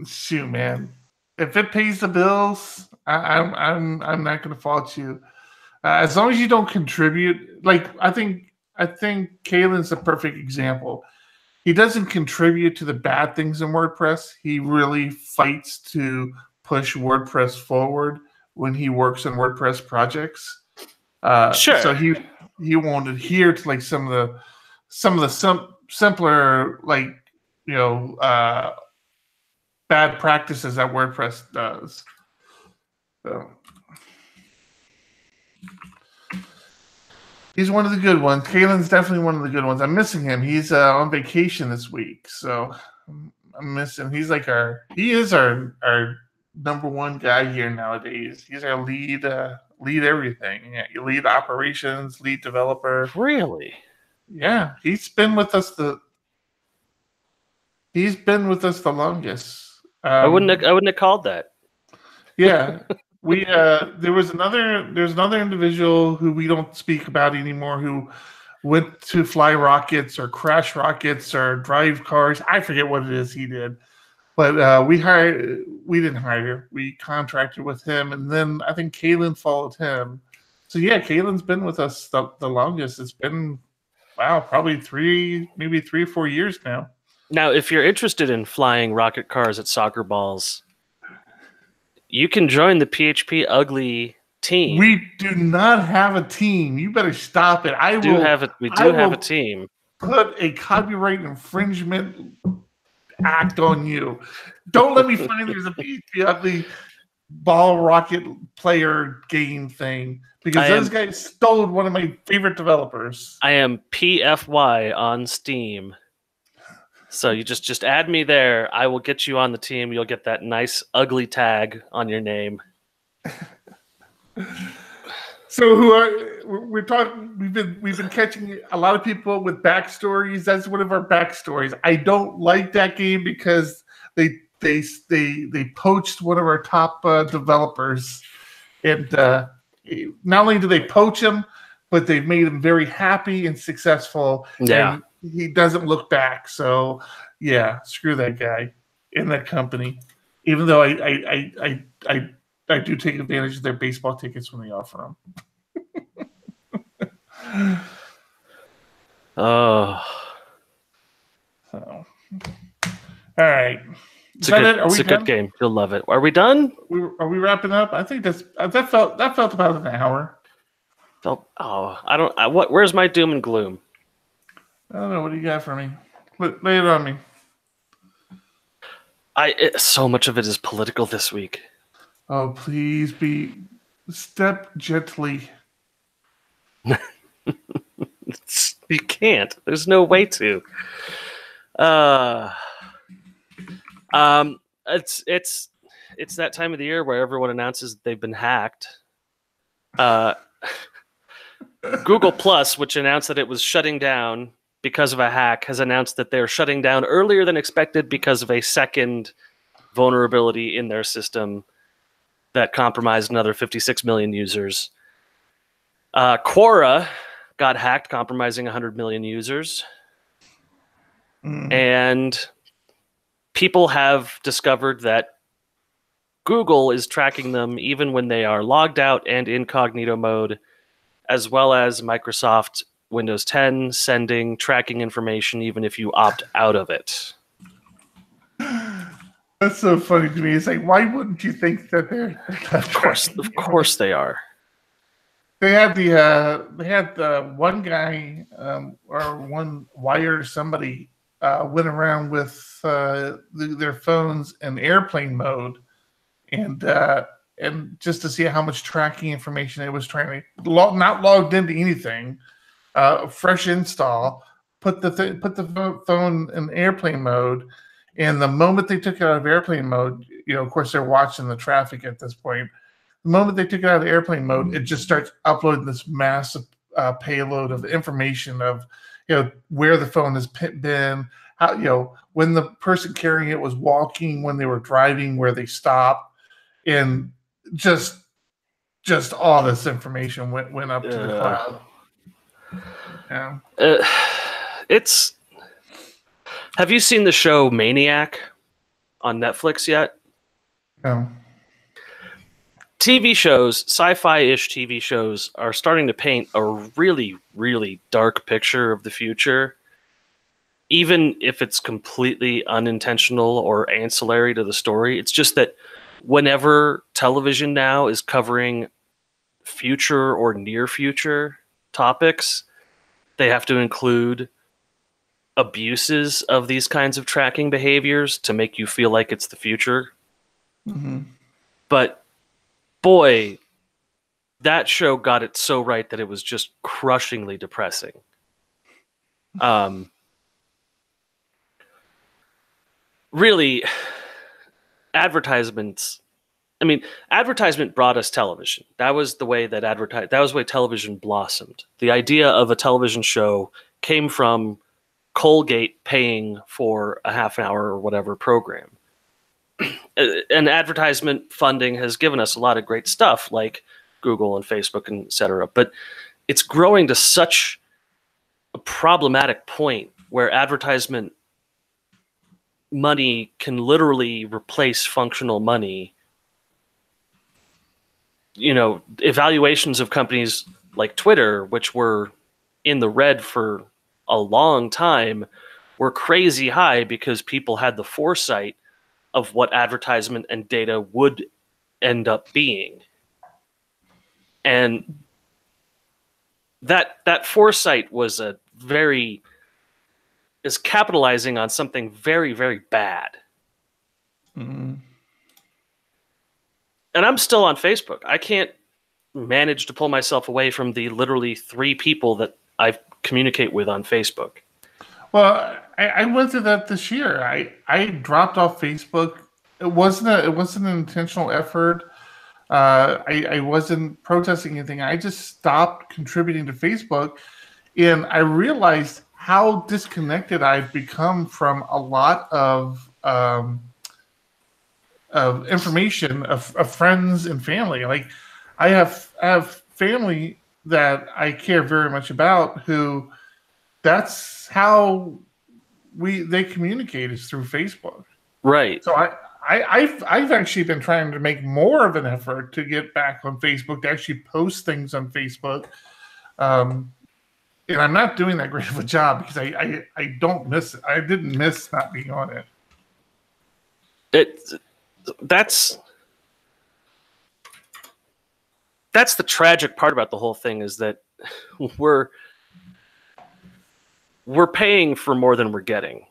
Shoot, man. If it pays the bills, I'm not going to fault you. As long as you don't contribute. Like I think Kalen's the perfect example. He doesn't contribute to the bad things in WordPress. He really fights to push WordPress forward when he works on WordPress projects. Sure. So he won't adhere to like some of the simpler, like, bad practices that WordPress does. So he's one of the good ones. Kalen's definitely one of the good ones. I'm missing him. He's on vacation this week, so I'm missing him. He is our number one guy here nowadays. He's our lead everything. Yeah, lead operations, lead developer. Really? Yeah, he's been with us the longest. I wouldn't have called that. Yeah. There's another individual who we don't speak about anymore who went to fly rockets or crash rockets or drive cars. I forget what it is he did, but we didn't hire. We contracted with him, and then I think Kalen followed him. So yeah, Kalen's been with us the longest. It's been probably 3 or 4 years now. Now, if you're interested in flying rocket cars at soccer balls, you can join the PHP Ugly team. We do not have a team. You better stop it. We do have a team. Put a copyright infringement act on you. Don't let me find there's a PHP Ugly ball rocket player game thing because those guys stole one of my favorite developers. I am PFY on Steam. So you just add me there. I will get you on the team. You'll get that nice ugly tag on your name. So we're talking? We've been catching a lot of people with backstories. That's one of our backstories. I don't like that game because they poached one of our top developers, and not only do they poach him, but they've made him very happy and successful. Yeah. And he doesn't look back. So yeah, screw that guy in that company. Even though I do take advantage of their baseball tickets when they offer them. Oh. All right. It's a good game. You'll love it. Are we done? Are we wrapping up? I think that felt about an hour. Where's my doom and gloom? I don't know. What do you got for me? Lay it on me. So much of it is political this week. Oh, please step gently. You can't. There's no way to. It's that time of the year where everyone announces that they've been hacked. Google Plus, which announced that it was shutting down because of a hack, has announced that they're shutting down earlier than expected because of a second vulnerability in their system that compromised another 56 million users. Quora got hacked, compromising 100 million users. And people have discovered that Google is tracking them even when they are logged out and incognito mode, as well as Microsoft Windows 10 sending tracking information even if you opt out of it. That's so funny to me. It's like, why wouldn't you think that they're of course they are. They had the one guy or one wire somebody went around with their phones in airplane mode, and just to see how much tracking information it was trying to not logged into anything, fresh install, put the phone in airplane mode, and the moment they took it out of airplane mode, of course they're watching the traffic at this point. The moment they took it out of airplane mode, it just starts uploading this massive payload of information of where the phone has been, how when the person carrying it was walking, when they were driving, where they stopped, and just all this information went up to the cloud. Yeah. Have you seen the show Maniac on Netflix yet? No. TV shows, sci-fi-ish TV shows, are starting to paint a really, really dark picture of the future, even if it's completely unintentional or ancillary to the story. It's just that whenever television now is covering future or near future topics, they have to include abuses of these kinds of tracking behaviors to make you feel like it's the future. Mm-hmm. But boy, that show got it so right that it was just crushingly depressing. Really, advertisements. I mean, advertisement brought us television. That was the way that television blossomed. The idea of a television show came from Colgate paying for a half an hour or whatever program. And advertisement funding has given us a lot of great stuff like Google and Facebook and et cetera. But it's growing to such a problematic point where advertisement money can literally replace functional money. Evaluations of companies like Twitter, which were in the red for a long time, were crazy high because people had the foresight of what advertisement and data would end up being. And that foresight is capitalizing on something very, very bad. Mm-hmm. And I'm still on Facebook. I can't manage to pull myself away from the literally 3 people that I communicate with on Facebook. Well, I went through that this year. I dropped off Facebook. It wasn't an intentional effort. I wasn't protesting anything. I just stopped contributing to Facebook, and I realized how disconnected I've become from a lot of information of friends and family. Like I have family that I care very much about who that's how they communicate is through Facebook. Right. So I've actually been trying to make more of an effort to get back on Facebook, to actually post things on Facebook. And I'm not doing that great of a job because I don't miss it. I didn't miss not being on it. That's the tragic part about the whole thing, is that we're paying for more than we're getting.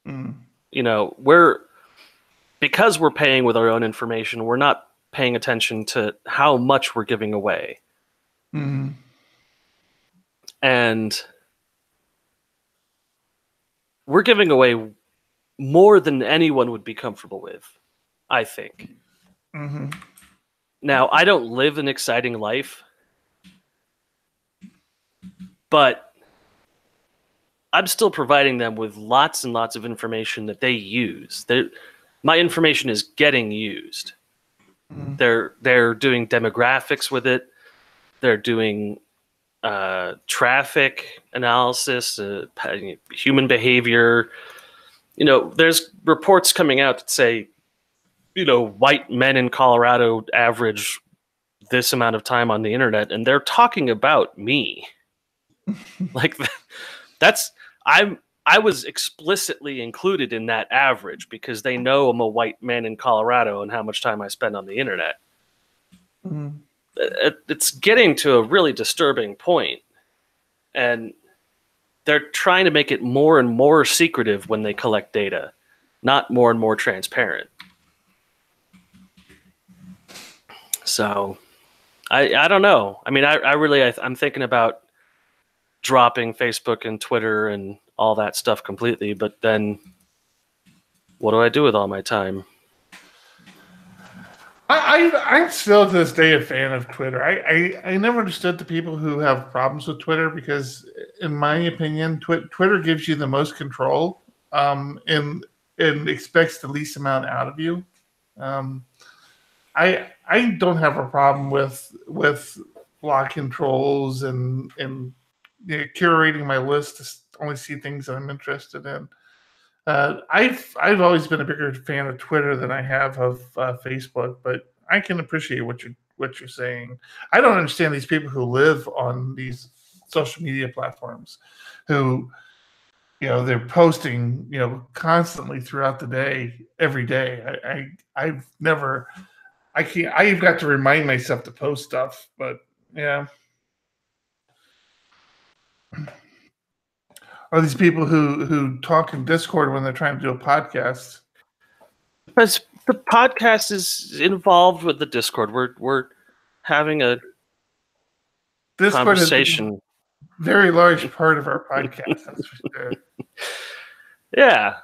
You know, because we're paying with our own information, we're not paying attention to how much we're giving away. And we're giving away more than anyone would be comfortable with, I think. Now, I don't live an exciting life, but I'm still providing them with lots and lots of information that they use. My information is getting used. They're doing demographics with it. They're doing traffic analysis, human behavior. You know, there's reports coming out that say, you know, white men in Colorado average this amount of time on the internet, and they're talking about me. Like I was explicitly included in that average because they know I'm a white man in Colorado and how much time I spend on the internet. It's getting to a really disturbing point, and they're trying to make it more and more secretive when they collect data, not more and more transparent. So I don't know. I mean, I'm thinking about dropping Facebook and Twitter and all that stuff completely, but then what do I do with all my time? I'm still to this day a fan of Twitter. I never understood the people who have problems with Twitter because, in my opinion, Twitter gives you the most control and expects the least amount out of you. I don't have a problem with block controls and curating my list to only see things that I'm interested in. I've always been a bigger fan of Twitter than I have of Facebook, but I can appreciate what you're saying. I don't understand these people who live on these social media platforms, who, you know, they're posting, you know, constantly throughout the day, every day. I've got to remind myself to post stuff, but yeah. Or these people who talk in Discord when they're trying to do a podcast. Because the podcast is involved with the Discord. We're having a Discord conversation. Is a very large part of our podcast. That's for sure. Yeah.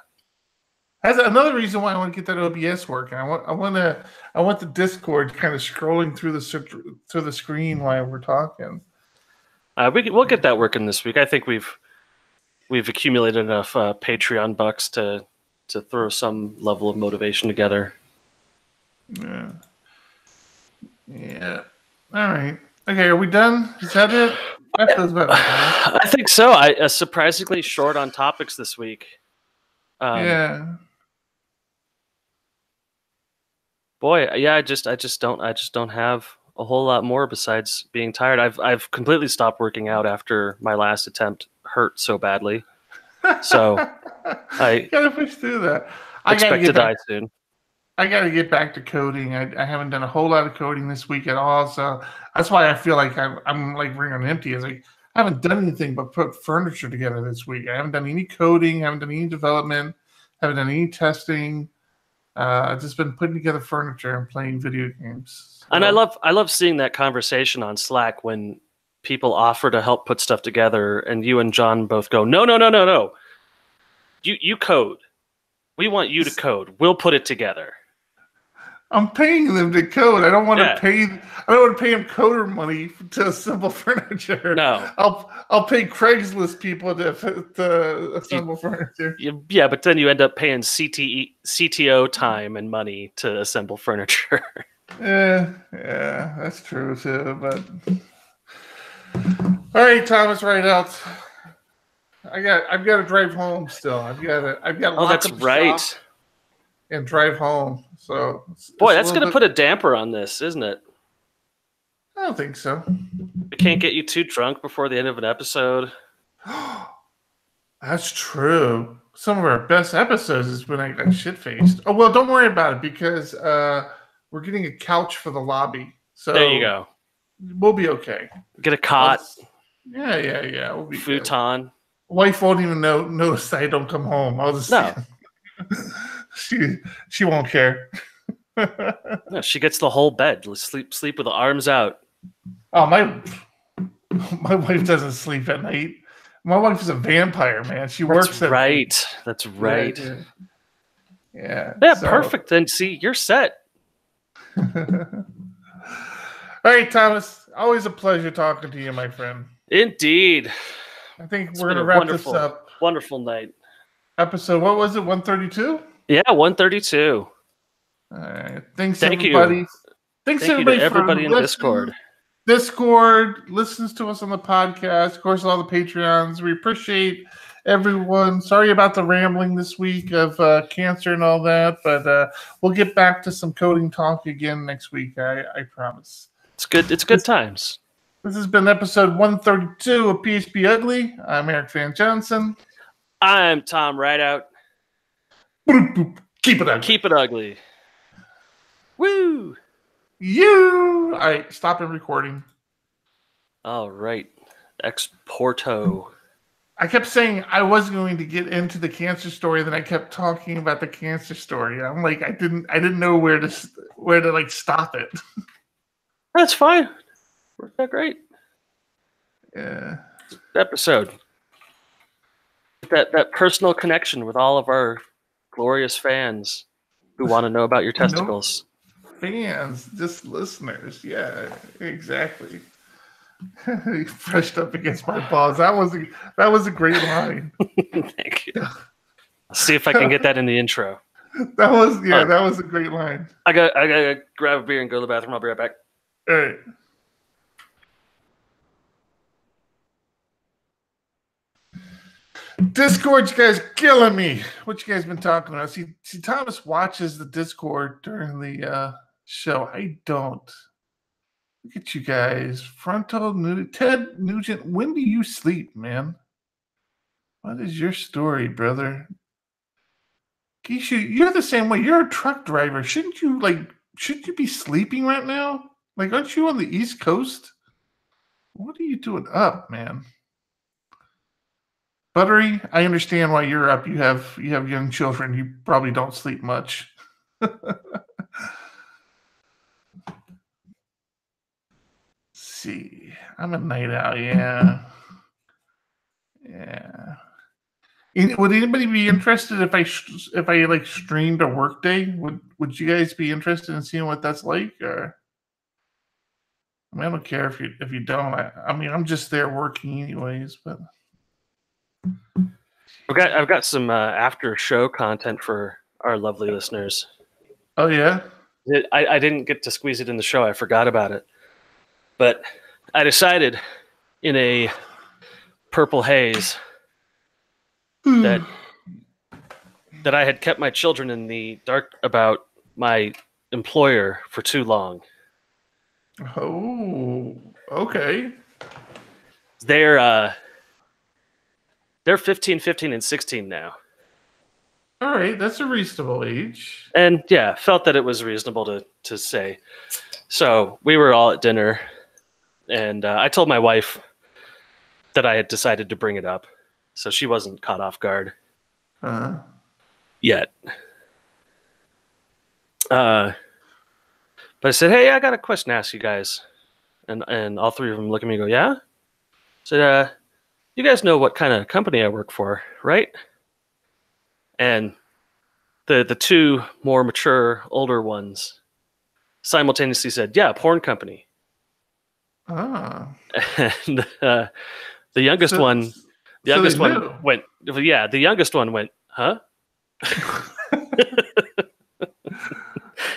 That's another reason why I want to get that OBS working. I want the Discord kind of scrolling through the screen while we're talking. We'll get that working this week. I think we've accumulated enough Patreon bucks to throw some level of motivation together. Yeah. Yeah. All right. Okay, are we done? Is that it? I think so. I surprisingly short on topics this week. Yeah. Boy, yeah. I just don't have a whole lot more besides being tired. I've completely stopped working out after my last attempt hurt so badly. So I gotta push through that. I expect to die soon. I gotta get back to coding. I haven't done a whole lot of coding this week at all, so that's why I feel like I'm like running empty. It's like I haven't done anything but put furniture together this week. I haven't done any coding, haven't done any development, haven't done any testing. I've just been putting together furniture and playing video games. So. And I love seeing that conversation on Slack when people offer to help put stuff together, and you and John both go, no. You code. We want you to code. We'll put it together. I'm paying them to code. I don't want to pay them coder money to assemble furniture. No. I'll pay Craigslist people to assemble furniture. Yeah, but then you end up paying CTO time and money to assemble furniture. Yeah, that's true too. But all right, Thomas, right out. I've got to drive home still. I've got. Oh, that's right. And drive home. So, boy, that's going to put a damper on this, isn't it? I don't think so. We can't get you too drunk before the end of an episode. That's true. some of our best episodes is when I got shit-faced. Oh, well, don't worry about it because we're getting a couch for the lobby. So There you go. We'll be okay. Get a cot. Yeah. We'll be futon. Good. Wife won't even notice I don't come home. I'll just she won't care. No, she gets the whole bed. Let's sleep with the arms out. Oh, my wife doesn't sleep at night. My wife is a vampire, man. She works at night. That's right. Yeah. So. Perfect. Then see, you're set. All right, Thomas. Always a pleasure talking to you, my friend. Indeed. I think we're going to wrap this up. Wonderful night. Episode, what was it, 132? Yeah, 132. All right. Thank everybody. You. Thanks everybody to everybody in Discord. Discord listens to us on the podcast. Of course, all the Patreons. We appreciate everyone. Sorry about the rambling this week of cancer and all that, but we'll get back to some coding talk again next week. I promise. It's good. It's good times. This has been episode 132 of PHP Ugly. I'm Eric Van Johnson. I'm Tom Rideout. Keep it ugly. Keep it ugly. Woo! You! All right, stop the recording. All right. Exporto. I kept saying I was going to get into the cancer story, then I kept talking about the cancer story. I'm like, I didn't know where to like stop it. That's fine. Worked out great. Yeah. Episode. That personal connection with all of our glorious fans who want to know about your testicles. No fans, just listeners. Yeah, exactly. He brushed up against my balls. That was a great line. Thank you. I'll see if I can get that in the intro. That was a great line. I gotta grab a beer and go to the bathroom. I'll be right back. All right. Discord, you guys killing me. What you guys been talking about? See, Thomas watches the Discord during the show. I don't. Look at you guys. Ted Nugent, when do you sleep, man? What is your story, brother? You're the same way. You're a truck driver. Shouldn't you be sleeping right now? Like, aren't you on the East Coast? What are you doing up, man? Buttery, I understand why you're up. You have young children. You probably don't sleep much. See, I'm a night owl. Yeah. Would anybody be interested if I like streamed a workday? Would you guys be interested in seeing what that's like? Or I mean, I don't care if you don't. I mean, I'm just there working anyways. But I've got some after show content for our lovely listeners. Oh yeah. I didn't get to squeeze it in the show. I forgot about it. But I decided in a purple haze that I had kept my children in the dark about my employer for too long. Oh, okay. They're 15, 15, and 16 now. All right, that's a reasonable age. And yeah, felt that it was reasonable to say. So we were all at dinner, and I told my wife that I had decided to bring it up, so she wasn't caught off guard yet. But I said, "Hey, I got a question to ask you guys," and all three of them look at me and go, "Yeah?" I said, "You guys know what kind of company I work for, right?" And the two more mature, older ones simultaneously said, "Yeah, porn company." Ah. And the youngest one went, "Yeah." The youngest one went, "Huh?"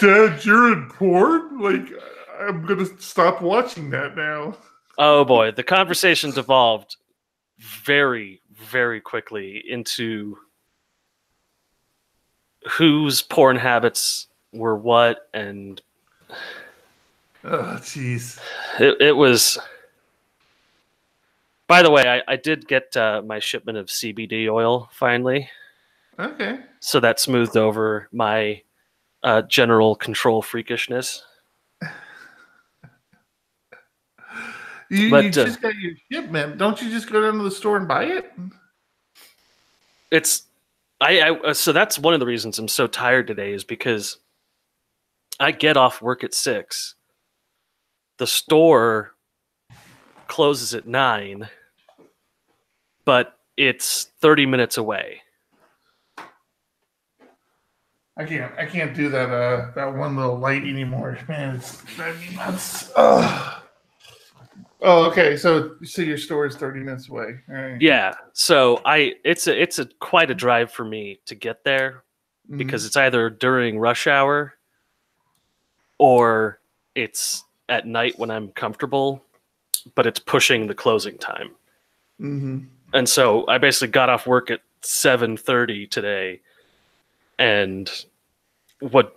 Dad, you're in porn? Like, I'm gonna stop watching that now. Oh boy, the conversation devolved very, very quickly into whose porn habits were what, and oh jeez, it was. By the way, I did get my shipment of CBD oil finally. Okay. So that smoothed over my general control freakishness. You just got your shipment. Don't you just go down to the store and buy it? It's so that's one of the reasons I'm so tired today is because I get off work at 6. The store closes at 9, but it's 30 minutes away. I can't do that one little light anymore, man. It's driving me nuts. Oh, okay. So your store is 30 minutes away. All right. Yeah. So it's a quite a drive for me to get there because it's either during rush hour or it's at night when I'm comfortable, but it's pushing the closing time. And so I basically got off work at 7:30 today and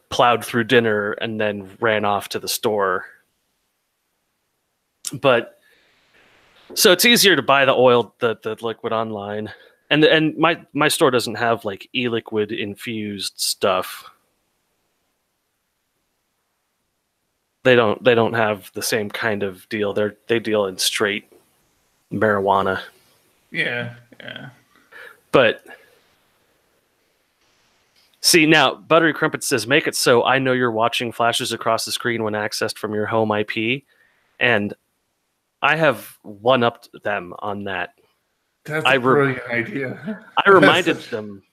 plowed through dinner and then ran off to the store. But so it's easier to buy the oil, the liquid online, and my store doesn't have like e-liquid infused stuff. They don't have the same kind of deal. They deal in straight marijuana. Yeah. But see now, Buttery Crumpet says, make it so I know you're watching flashes across the screen when accessed from your home IP, and I have one-upped them on that. That's a brilliant idea. I reminded them.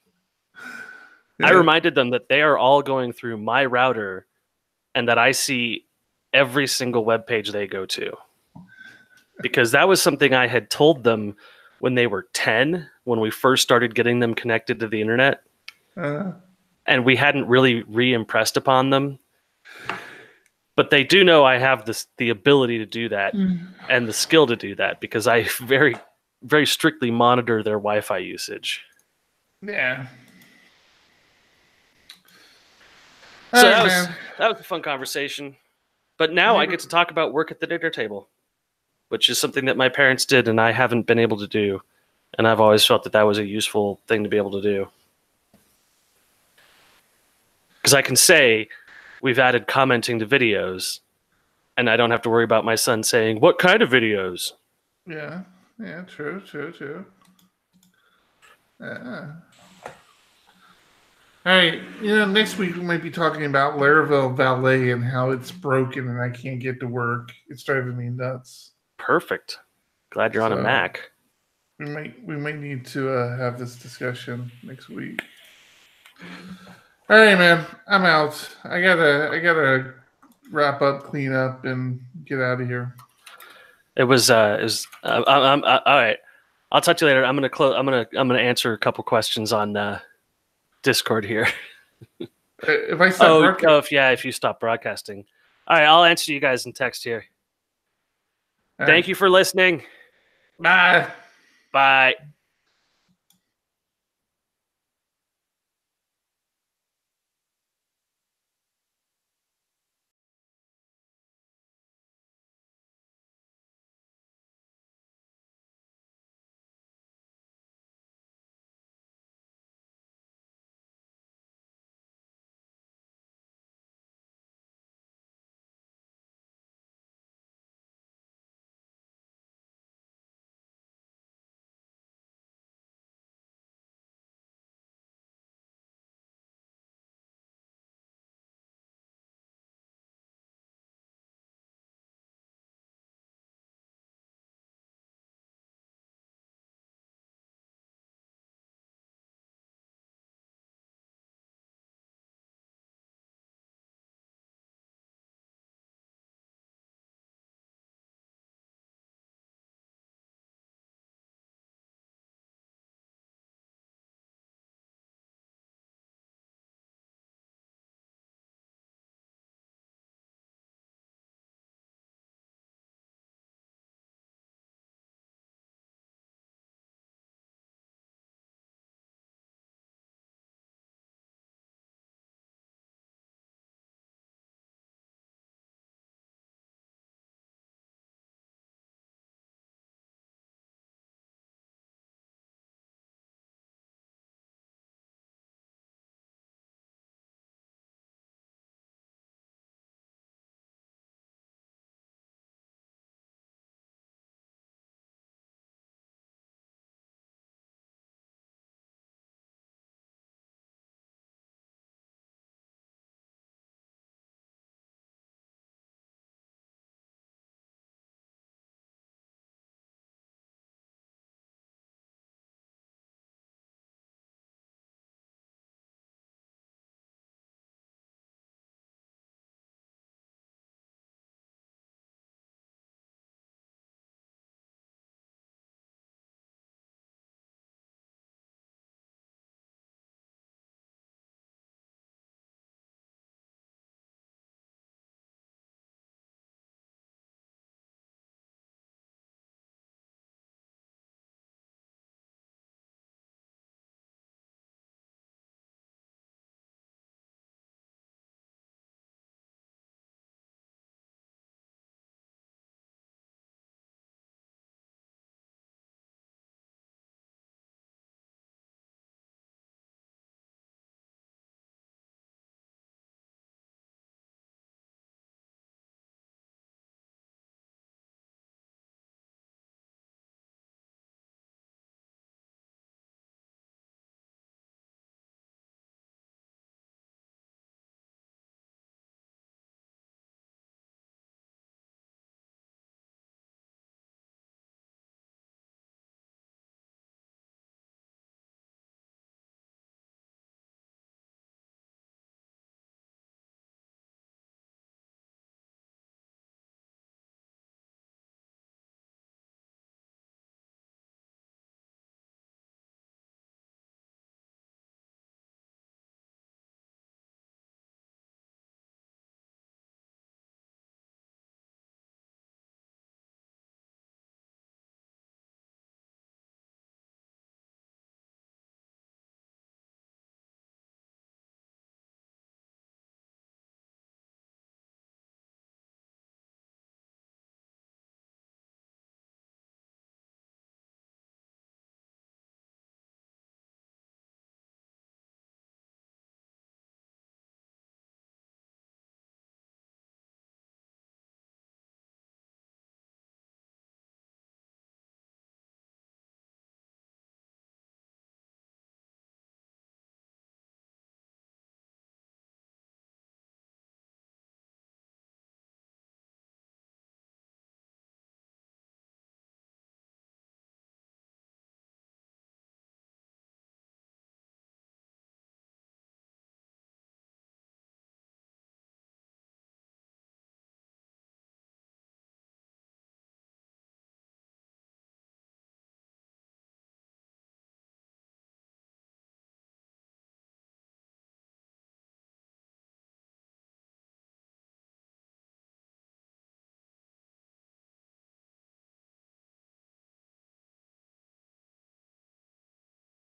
Yeah. I reminded them that they are all going through my router, and that I see every single web page they go to. Because that was something I had told them when they were 10, when we first started getting them connected to the internet, and we hadn't really re-impressed upon them. But they do know I have the ability to do that and the skill to do that because I very, very strictly monitor their Wi-Fi usage. Yeah. So that was a fun conversation. But now I get to talk about work at the dinner table, which is something that my parents did and I haven't been able to do. And I've always felt that was a useful thing to be able to do. Because I can say, we've added commenting to videos, and I don't have to worry about my son saying, what kind of videos? Yeah, true. Yeah. All right, next week we might be talking about Laravel Valet and how it's broken and I can't get to work. It's driving me nuts. Perfect. Glad you're on a Mac. We might need to have this discussion next week. All right, man. I'm out. I gotta wrap up, clean up, and get out of here. It was all right. I'll talk to you later. I'm gonna answer a couple questions on Discord here. If I stop if you stop broadcasting. All right, I'll answer you guys in text here. Thank you for listening. Bye. Bye.